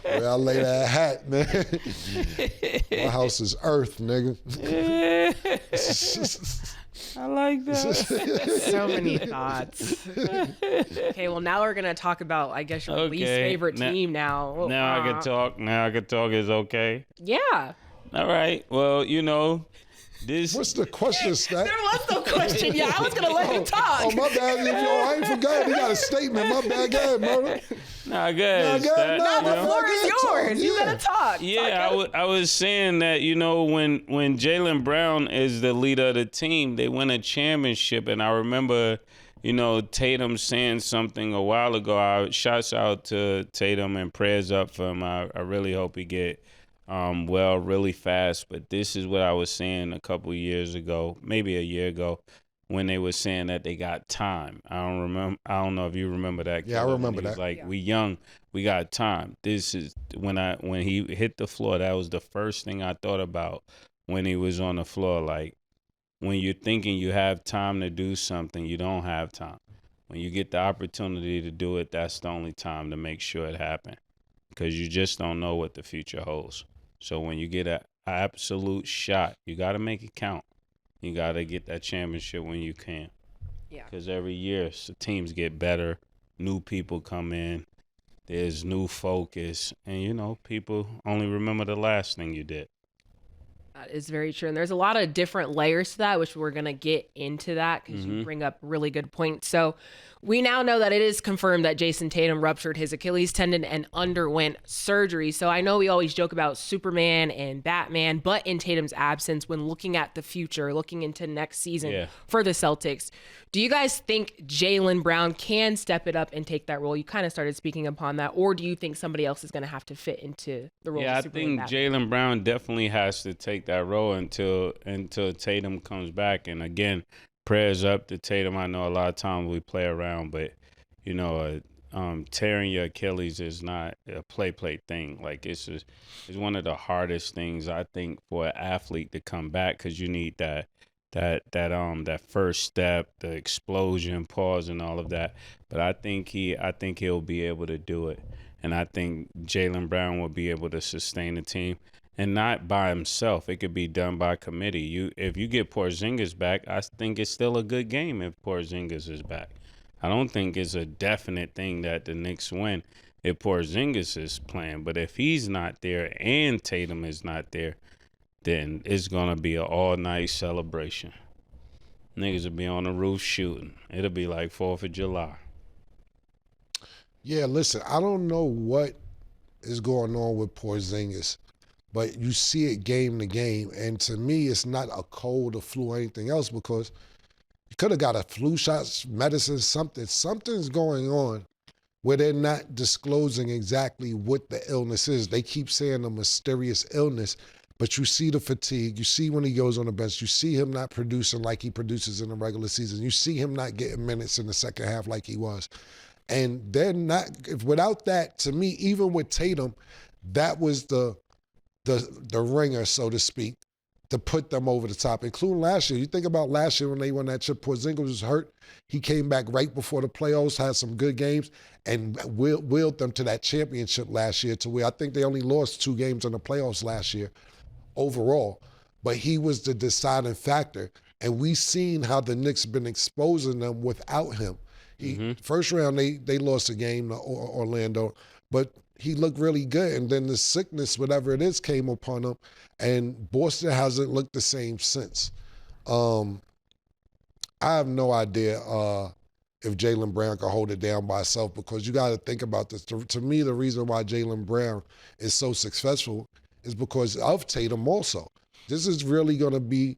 Where I lay that hat, man. My house is earth, nigga. I like that. So many thoughts. Okay, well, now we're going to talk about, I guess, your least favorite team now. Now I can talk. Now I can talk is okay. Yeah. All right. Well, this. What's the question, Stack? There was no question. Yeah, I was going to let him talk. Oh, my bad. I ain't forgot. He got a statement. My bad. Go ahead, murder. Nah, good. Now the floor is yours. You got to talk. Yeah, I was saying that, when Jaylen Brown is the leader of the team, they win a championship. And I remember, Tatum saying something a while ago. Shouts out to Tatum and prayers up for him. I really hope he get well really fast. But this is what I was saying a couple years ago, maybe a year ago, when they were saying that they got time. I don't know if you remember that. Yeah, I remember that. Like, we young, we got time. This is when he hit the floor, that was the first thing I thought about when he was on the floor. Like, when you're thinking you have time to do something, you don't have time. When you get the opportunity to do it, that's the only time to make sure it happens, because you just don't know what the future holds. So when you get an absolute shot, you got to make it count. You got to get that championship when you can. Yeah. Because every year teams get better, new people come in, there's new focus, and, people only remember the last thing you did. That is very true. And there's a lot of different layers to that, which we're going to get into that because you bring up really good points. So we now know that it is confirmed that Jason Tatum ruptured his Achilles tendon and underwent surgery. So I know we always joke about Superman and Batman, but in Tatum's absence, when looking at the future, looking into next season for the Celtics, do you guys think Jaylen Brown can step it up and take that role? You kind of started speaking upon that. Or do you think somebody else is going to have to fit into the role of Superman? Yeah, I think Jaylen Brown definitely has to take that role until Tatum comes back. And again, prayers up to Tatum. I know a lot of times we play around, but, tearing your Achilles is not a play thing. Like, it's one of the hardest things, I think, for an athlete to come back, because you need that first step, the explosion, pause, and all of that. But I think he'll be able to do it, and I think Jaylen Brown will be able to sustain the team. and not by himself. It could be done by committee. If you get Porzingis back, I think it's still a good game if Porzingis is back. I don't think it's a definite thing that the Knicks win if Porzingis is playing. But if he's not there and Tatum is not there, then it's going to be an all-night celebration. Niggas will be on the roof shooting. It'll be like 4th of July. Yeah, listen, I don't know what is going on with Porzingis, but you see it game to game. And to me, it's not a cold or flu or anything else because you could have got a flu shot, medicine, something. Something's going on where they're not disclosing exactly what the illness is. They keep saying a mysterious illness, but you see the fatigue. You see when he goes on the bench. You see him not producing like he produces in the regular season. You see him not getting minutes in the second half like he was. And they're not, without that, to me, even with Tatum, that was the ringer, so to speak, to put them over the top, including last year. You think about last year when they won that chip, Porzingis was hurt. He came back right before the playoffs, had some good games, and willed them to that championship last year to where I think they only lost 2 games in the playoffs last year overall. But he was the deciding factor. And we seen how the Knicks been exposing them without him. First round, they lost a game to Orlando, but he looked really good. And then the sickness, whatever it is, came upon him. And Boston hasn't looked the same since. I have no idea if Jaylen Brown can hold it down by himself because you got to think about this. To me, the reason why Jaylen Brown is so successful is because of Tatum also. This is really going to be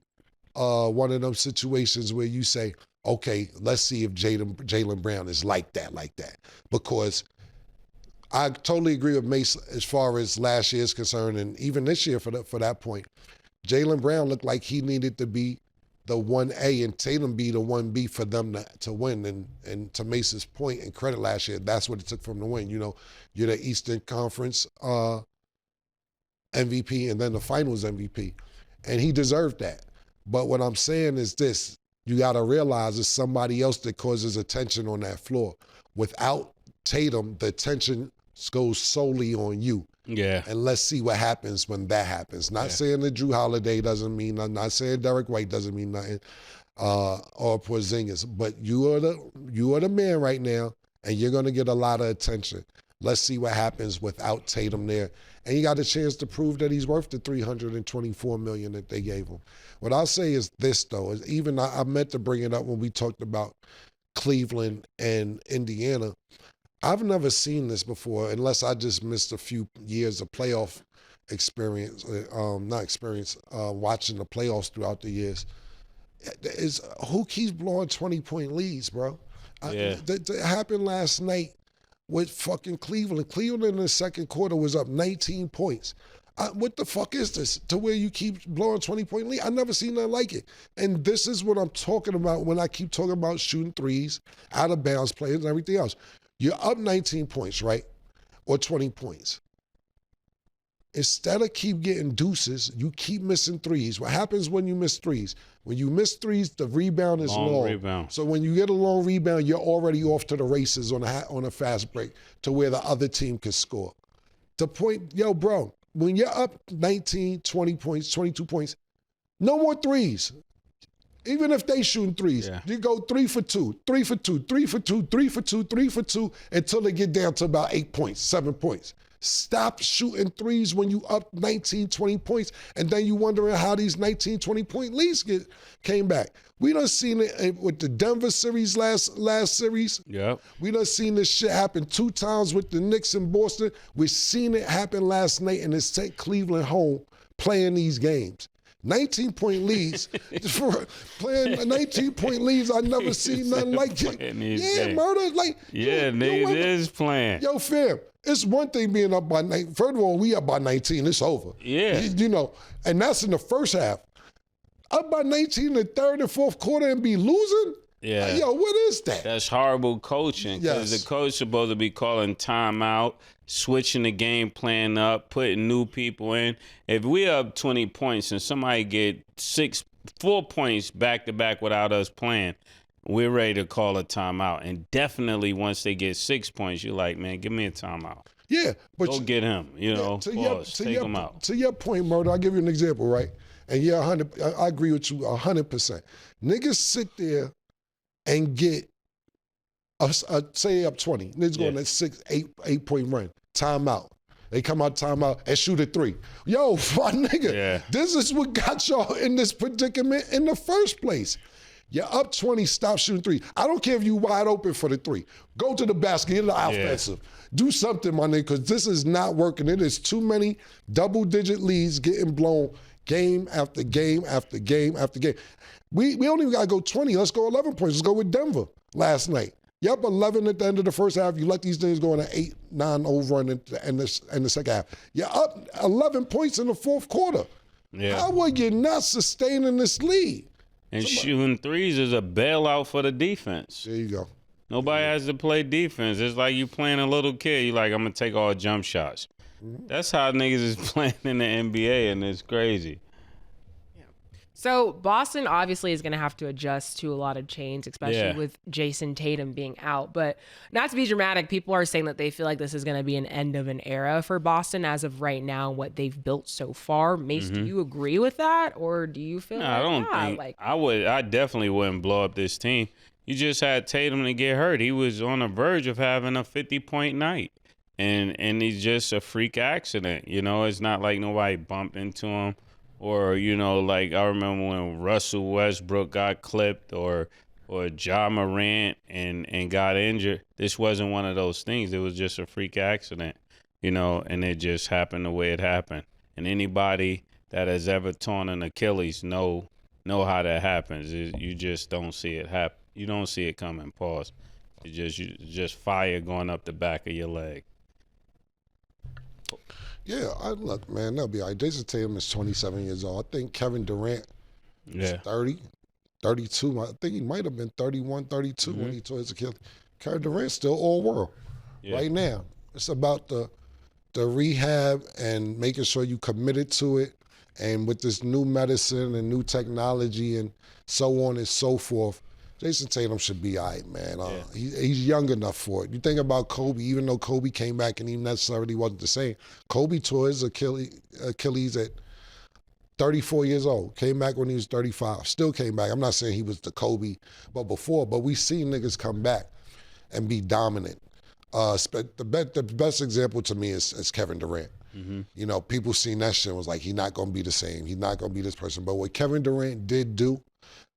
one of those situations where you say, okay, let's see if Jaylen Brown is like that. Because I totally agree with Mase as far as last year is concerned, and even this year for that point. Jaylen Brown looked like he needed to be the 1A and Tatum be the 1B for them to win. And to Mase's point and credit last year, that's what it took for him to win. You know, you're the Eastern Conference MVP and then the Finals MVP. And he deserved that. But what I'm saying is this. You got to realize it's somebody else that causes attention on that floor. Without Tatum, the attention goes solely on you. Yeah. And let's see what happens when that happens. Not saying that Drew Holiday doesn't mean nothing. Not saying Derek White doesn't mean nothing. Or Porzingis. But you are the man right now, and you're going to get a lot of attention. Let's see what happens without Tatum there. And he got a chance to prove that he's worth the $324 million that they gave him. What I'll say is this, though, is even I meant to bring it up when we talked about Cleveland and Indiana. I've never seen this before, unless I just missed a few years of playoff experience, watching the playoffs throughout the years. Is who keeps blowing 20-point leads, bro? Yeah. That happened last night with fucking Cleveland. Cleveland in the second quarter was up 19 points. What the fuck is this? To where you keep blowing 20-point lead? I never seen nothing like it. And this is what I'm talking about when I keep talking about shooting threes, out of bounds players, and everything else. You're up 19 points, right? Or 20 points. Instead of keep getting deuces, you keep missing threes. What happens when you miss threes? When you miss threes, the rebound is long. Rebound. So when you get a long rebound, you're already off to the races on a fast break to where the other team can score. The point, yo, bro, when you're up 19, 20 points, 22 points, no more threes. Even if they shooting threes, you go 3 for 2, 3 for 2, 3 for 2, 3 for 2, 3 for 2, until they get down to about 8 points, 7 points. Stop shooting threes when you up 19, 20 points, and then you wondering how these 19, 20-point leads came back. We done seen it with the Denver series last series. Yep. We done seen this shit happen 2 times with the Knicks in Boston. We seen it happen last night, and it sent Cleveland home playing these games. 19-point leads, for playing 19-point leads, I never seen nothing like it. Yeah, murder, like. Yeah, niggas is playing. Yo, fam, it's one thing being up by 19. First of all, we up by 19, it's over. Yeah. You know, and that's in the first half. Up by 19 in the third and fourth quarter and be losing? Yeah. Yo, what is that? That's horrible coaching because the coach supposed to be calling timeout, switching the game plan up, putting new people in. If we up 20 points and somebody get 4 points back-to-back without us playing, we're ready to call a timeout. And definitely once they get 6 points, you're like, man, give me a timeout. Yeah, but Go get him. You know, take him out. To your point, Murder, I'll give you an example, right? And yeah, I agree with you 100%. Niggas sit there and get, say up 20. Niggas going at 8 point run. Timeout. They come out timeout and shoot a 3. Yo, my nigga, this is what got y'all in this predicament in the first place. You're up 20, stop shooting 3. I don't care if you wide open for the 3. Go to the basket, get the offensive. Do something, my nigga, because this is not working. It is too many double-digit leads getting blown game after game after game after game. We don't even got to go 20. Let's go 11 points. Let's go with Denver last night. Yep, 11 at the end of the first half. You let these things go on an 8-9 overrun in the second half. You're up 11 points in the fourth quarter. Yeah. How are you not sustaining this lead? And shooting threes is a bailout for the defense. There you go. Nobody has to play defense. It's like you playing a little kid. You like, I'm going to take all jump shots. That's how niggas is playing in the NBA, and it's crazy. So Boston obviously is going to have to adjust to a lot of change, especially with Jason Tatum being out. But not to be dramatic, people are saying that they feel like this is going to be an end of an era for Boston as of right now, what they've built so far. Mase, do you agree with that? Or do you feel I don't think I definitely wouldn't blow up this team. You just had Tatum to get hurt. He was on the verge of having a 50-point night. And he's just a freak accident. You know, it's not like nobody bumped into him. Or, you know, like I remember when Russell Westbrook got clipped or Ja Morant and got injured. This wasn't one of those things. It was just a freak accident, you know, and it just happened the way it happened. And anybody that has ever torn an Achilles know how that happens. You just don't see it happen. You don't see it coming. Pause. It's just fire going up the back of your leg. Yeah, look, man, that'll be all right. Jason Tatum is 27 years old. I think Kevin Durant is 30, 32. I think he might have been 31, 32 when he tore his Achilles. Kevin Durant's still all world right now. It's about the rehab and making sure you committed to it. And with this new medicine and new technology and so on and so forth, Jason Tatum should be all right, man. He's young enough for it. You think about Kobe, even though Kobe came back and he necessarily wasn't the same. Kobe tore his Achilles at 34 years old. Came back when he was 35. Still came back. I'm not saying he was the Kobe, but before. But we seen niggas come back and be dominant. The best example to me is Kevin Durant. You know, people seen that shit and was like, he's not going to be the same. He's not going to be this person. But what Kevin Durant did do,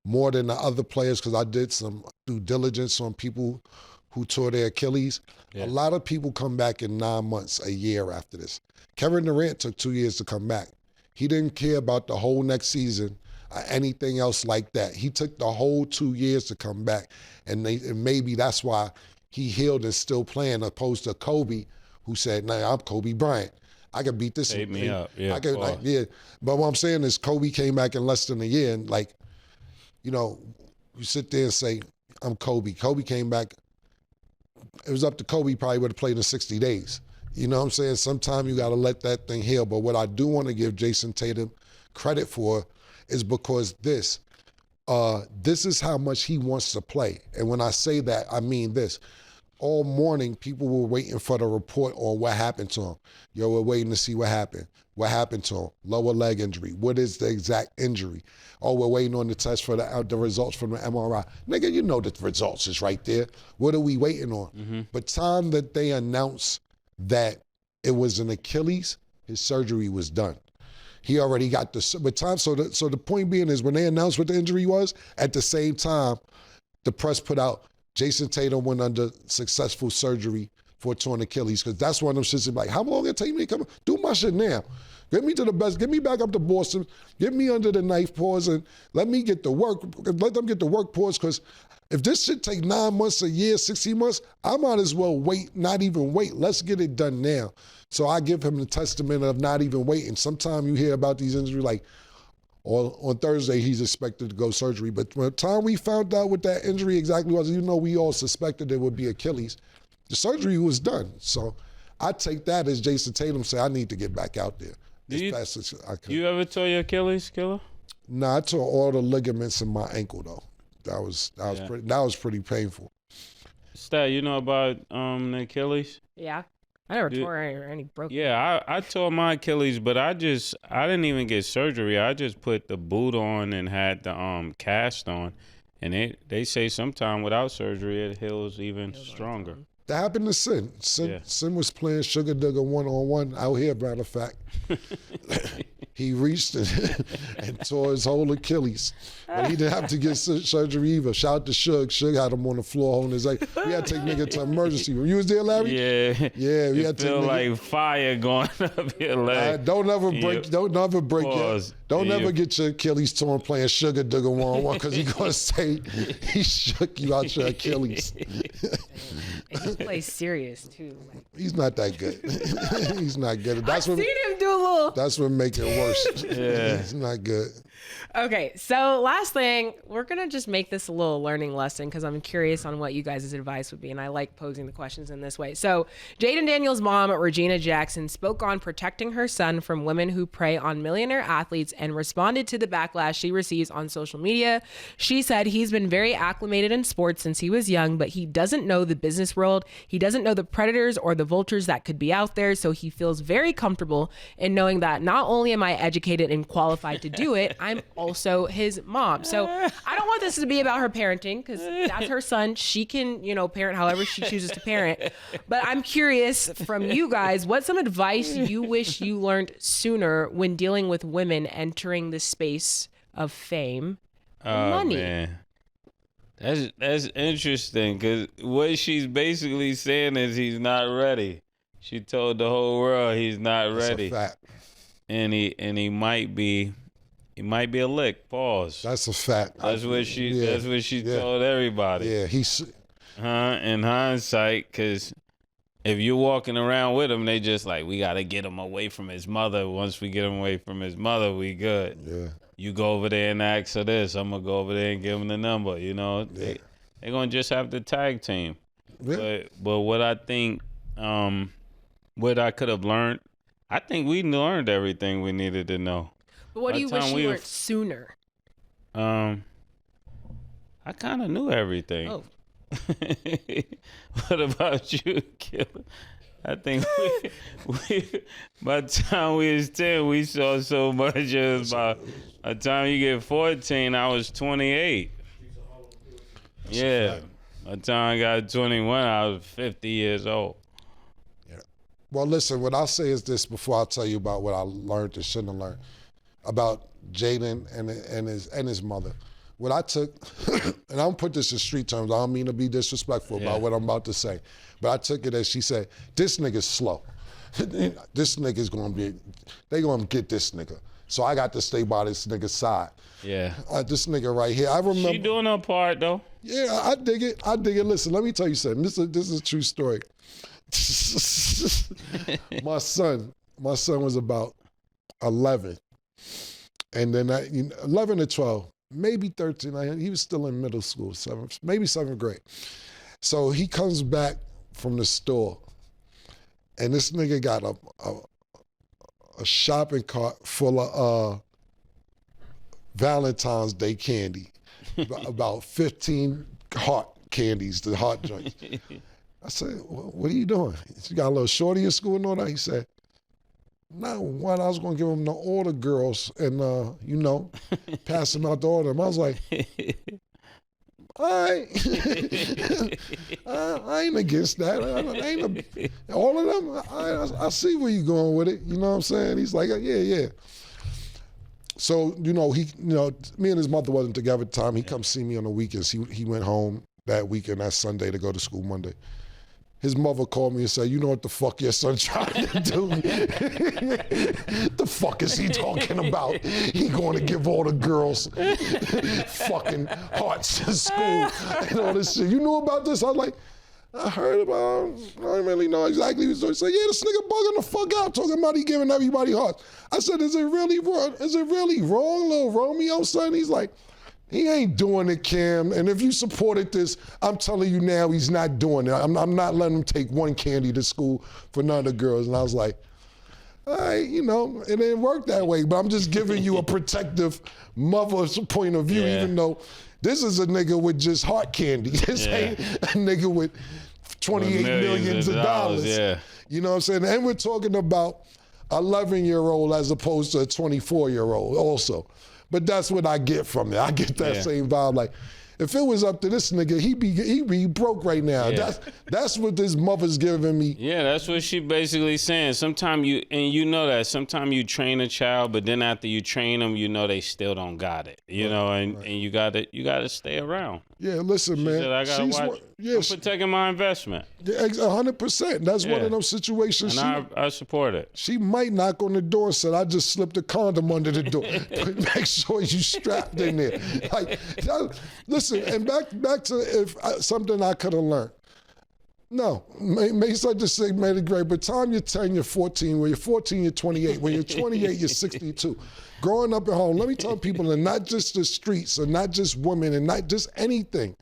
more than the other players, because I did some due diligence on people who tore their Achilles. A lot of people come back in 9 months, a year after this. Kevin Durant took 2 years to come back. He didn't care about the whole next season or anything else like that. He took the whole 2 years to come back, and maybe that's why he healed and still playing, opposed to Kobe, who said, "Nah, I'm Kobe Bryant. I can beat this." Save me up, But what I'm saying is Kobe came back in less than a year, and like, you know, you sit there and say, I'm Kobe. Kobe came back. It was up to Kobe, he probably would have played in 60 days. You know what I'm saying? Sometimes you got to let that thing heal. But what I do want to give Jason Tatum credit for is because this is how much he wants to play. And when I say that, I mean this. All morning, people were waiting for the report on what happened to him. Yo, we're waiting to see what happened. What happened to him? Lower leg injury. What is the exact injury? Oh, we're waiting on the test for the results from the MRI. Nigga, you know the results is right there. What are we waiting on? But time that they announced that it was an Achilles, his surgery was done. He already got but time. So the point being is when they announced what the injury was, at the same time, the press put out Jason Tatum went under successful surgery for a torn Achilles, because that's one of them shits like, how long it take me to come? Do my shit now. Get me to the best. Get me back up to Boston. Get me under the knife pause and let me get the work. Let them get the work pause, because if this shit take 9 months, a year, 16 months, I might as well wait, not even wait. Let's get it done now. So I give him the testament of not even waiting. Sometimes you hear about these injuries like, on Thursday, he's expected to go surgery. But by the time we found out what that injury exactly was, even though we all suspected it would be Achilles, the surgery was done. So I take that as Jason Tatum say, I need to get back out there as fast as I can. You ever tore your Achilles, Killer? Nah, I tore all the ligaments in my ankle, though. That was pretty painful. Stat, you know about the Achilles? Yeah. I never tore any broke. Yeah, I tore my Achilles, but I didn't even get surgery. I just put the boot on and had the cast on, and they say sometime without surgery it heals even stronger. That happened to Sin. Sin was playing Sugar Dugger 1-on-1 out here, matter of fact. He reached and tore his whole Achilles. But he didn't have to get surgery either. Shout out to Suge. Suge had him on the floor holding his leg. We had to take nigga to emergency room. You was there, Larry? Yeah. Yeah, we had to feel take nigga. like fire going up your leg. Don't ever break. Don't ever break Pause. Don't ever get your Achilles torn playing Sugar Dugger 1-on-1 because he gonna say he shook you out your Achilles. And he plays serious too. He's not that good. He's not good. I've seen him do a little. That's what make it worse. Yeah. He's not good. Okay, so last thing, we're gonna just make this a little learning lesson because I'm curious on what you guys' advice would be, and I like posing the questions in this way. So, Jayden Daniels' mom, Regina Jackson, spoke on protecting her son from women who prey on millionaire athletes and responded to the backlash she receives on social media. She said he's been very acclimated in sports since he was young, but he doesn't know the business world. He doesn't know the predators or the vultures that could be out there, so he feels very comfortable in knowing that not only am I educated and qualified to do it, I'm also his mom. So I don't want this to be about her parenting because that's her son. She can, parent however she chooses to parent. But I'm curious from you guys, what's some advice you wish you learned sooner when dealing with women entering the space of fame and money? Man. That's interesting because what she's basically saying is he's not ready. She told the whole world he's not ready. That's a fact. And he might be. He might be a lick. Pause. That's a fact. That's what she told everybody. Yeah, he's. In hindsight, because if you're walking around with him, they just like, we got to get him away from his mother. Once we get him away from his mother, we good. Yeah. You go over there and ask her this. I'm going to go over there and give him the number. They're going to just have to tag team. Yeah. But what I think, what I could have learned, I think we learned everything we needed to know. But what do you wish you learned sooner? I kind of knew everything. Oh. What about you, Killer? I think we by the time we was 10, we saw so much. It was by the time you get 14, I was 28. Yeah. By the time I got 21, I was 50 years old. Yeah. Well, listen, what I'll say is this before I tell you about what I learned and shouldn't have learned about Jayden and his mother. What I took, and I don't put this in street terms, I don't mean to be disrespectful about what I'm about to say, but I took it as she said, this nigga's slow. This nigga's they gonna get this nigga. So I got to stay by this nigga's side. Yeah. This nigga right here, I remember. She doing her part though. Yeah, I dig it. Listen, let me tell you something. This is a true story. My son was about 11. And then 11 to 12, maybe 13, he was still in middle school, maybe 7th grade. So he comes back from the store, and this nigga got a shopping cart full of Valentine's Day candy, about 15 heart candies, the heart joints. I said, what are you doing? You got a little shorty in school and all that? He said, no, one, I was going to give them to all the girls and, pass them out to all of them. I was like, all right. I ain't against that. All of them, I see where you're going with it. You know what I'm saying? He's like, yeah. So, me and his mother wasn't together at the time. He comes see me on the weekends. He went home that weekend, that Sunday, to go to school Monday. His mother called me and said, you know what the fuck your son trying to do? The fuck is he talking about? He going to give all the girls fucking hearts in school and all this shit. You knew about this? I was like, I heard about him. I don't really know exactly what he was saying. Yeah, this nigga bugging the fuck out talking about he giving everybody hearts. I said, is it really wrong? Is it really wrong, little Romeo, son? He's like, he ain't doing it, Cam. And if you supported this, I'm telling you now, he's not doing it. I'm not letting him take one candy to school for none of the girls. And I was like, all right, it didn't work that way. But I'm just giving you a protective mother's point of view, even though this is a nigga with just heart candy. This ain't a nigga with $28 million of dollars. Yeah. You know what I'm saying? And we're talking about 11-year-old as opposed to a 24-year-old also. But that's what I get from it. I get that same vibe. Like, if it was up to this nigga, he'd be broke right now. Yeah. That's what this mother's giving me. Yeah, that's what she basically saying. Sometimes you know that. Sometimes you train a child, but then after you train them, you know they still don't got it. You know, and you gotta stay around. Yeah, listen, She man. said, I gotta watch. I'm protecting my investment. 100%. That's one of those situations. And I support it. She might knock on the door and said, I just slipped a condom under the door. Make sure you strapped in there. Like, listen, and back to something I could have learned. No, Mase, I just say made it great. By the time you're 10, you're 14. When you're 14, you're 28. When you're 28, you're 62. Growing up at home, let me tell people, and not just the streets, and not just women, and not just anything.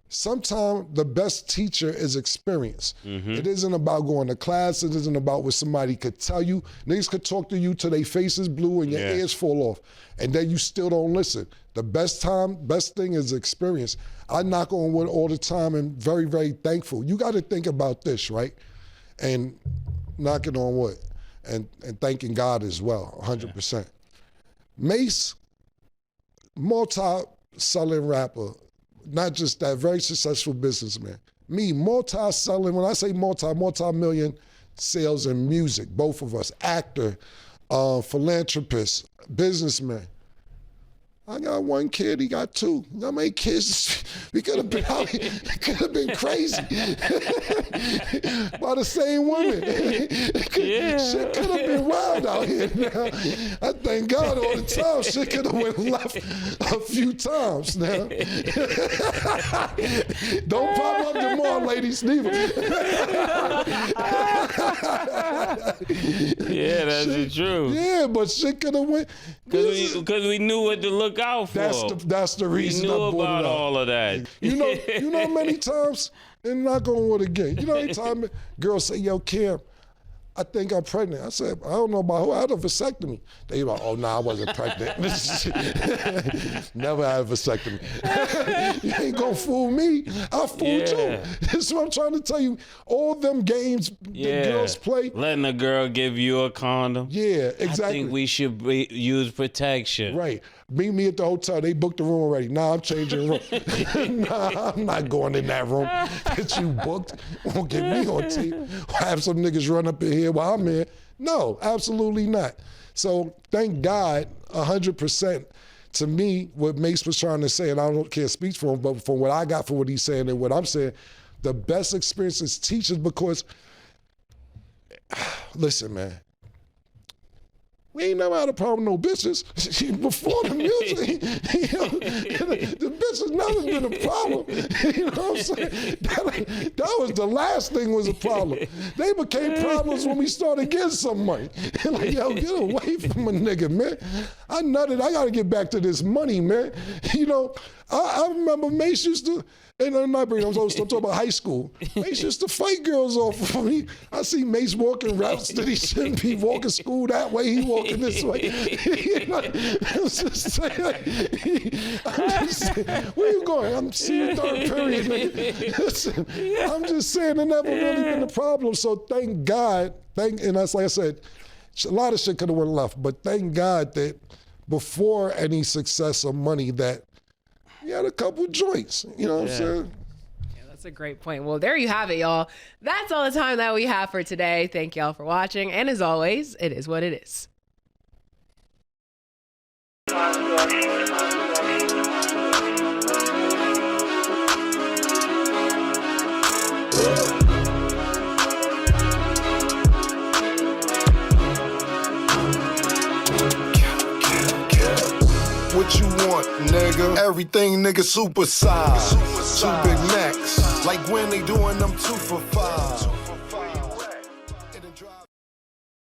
Sometimes the best teacher is experience. It isn't about going to class. It isn't about what somebody could tell you. Niggas could talk to you till their face is blue and your ears fall off, and then you still don't listen. The best thing is experience. I knock on wood all the time and very, very thankful. You got to think about this, right? And knocking on wood and thanking God as well, 100%. Mase, multi-selling rapper, not just that, very successful businessman. Me, multi-selling, when I say multi-million sales in music, both of us, actor, philanthropist, businessman. I got one kid, he got two. You know how many kids? We could have been out here, could have been crazy. By the same woman. Shit could have been wild out here now. I thank God all the time. Shit could have went left a few times now. Don't pop up tomorrow, ladies, neither. Yeah, that's the truth. Yeah, but shit could have went. Because we knew what to look out for. That's the reason. We knew about all of that. You know how many times, and not going with again. You know how many times girls say, yo, Kim, I think I'm pregnant. I said, I don't know about who. I had a vasectomy. They were like, oh, no, I wasn't pregnant. Never had a vasectomy. You ain't gonna fool me. I fooled you. This is what I'm trying to tell you. All them games that girls play. Letting a girl give you a condom. Yeah, exactly. I think we should use protection. Right. Meet me at the hotel. They booked the room already. Nah, I'm changing the room. Nah, I'm not going in that room that you booked. Won't get me on tape. Have some niggas run up in here while I'm here. No, absolutely not. So thank God, 100%. To me, what Mase was trying to say, and I can't speak for him, but from what I got from what he's saying and what I'm saying, the best experience is teachers because, listen, man, we ain't never had a problem with no bitches. Before the music, the bitches never been a problem. You know what I'm saying? That was the last thing was a problem. They became problems when we started getting some money. Like, yo, get away from a nigga, man. I nutted, I gotta get back to this money, man. You know, I remember Mase used to, and I'm not bringing, I'm talking about high school. Mase used to fight girls off of me. I see Mase walking routes that he shouldn't be walking school that way. He walking this way. You know, I'm just saying, where you going? I'm seeing third period. Nigga. Listen, I'm just saying it never really been a problem. So thank God, and that's like I said, a lot of shit could have went left, but thank God that before any success or money that you had a couple joints, you know what I'm saying? Yeah, that's a great point. Well, there you have it, y'all. That's all the time that we have for today. Thank y'all for watching. And as always, it is what it is. What you want, nigga? Everything, nigga, super size. Two Big Macs, like when they doing them 2 for $5.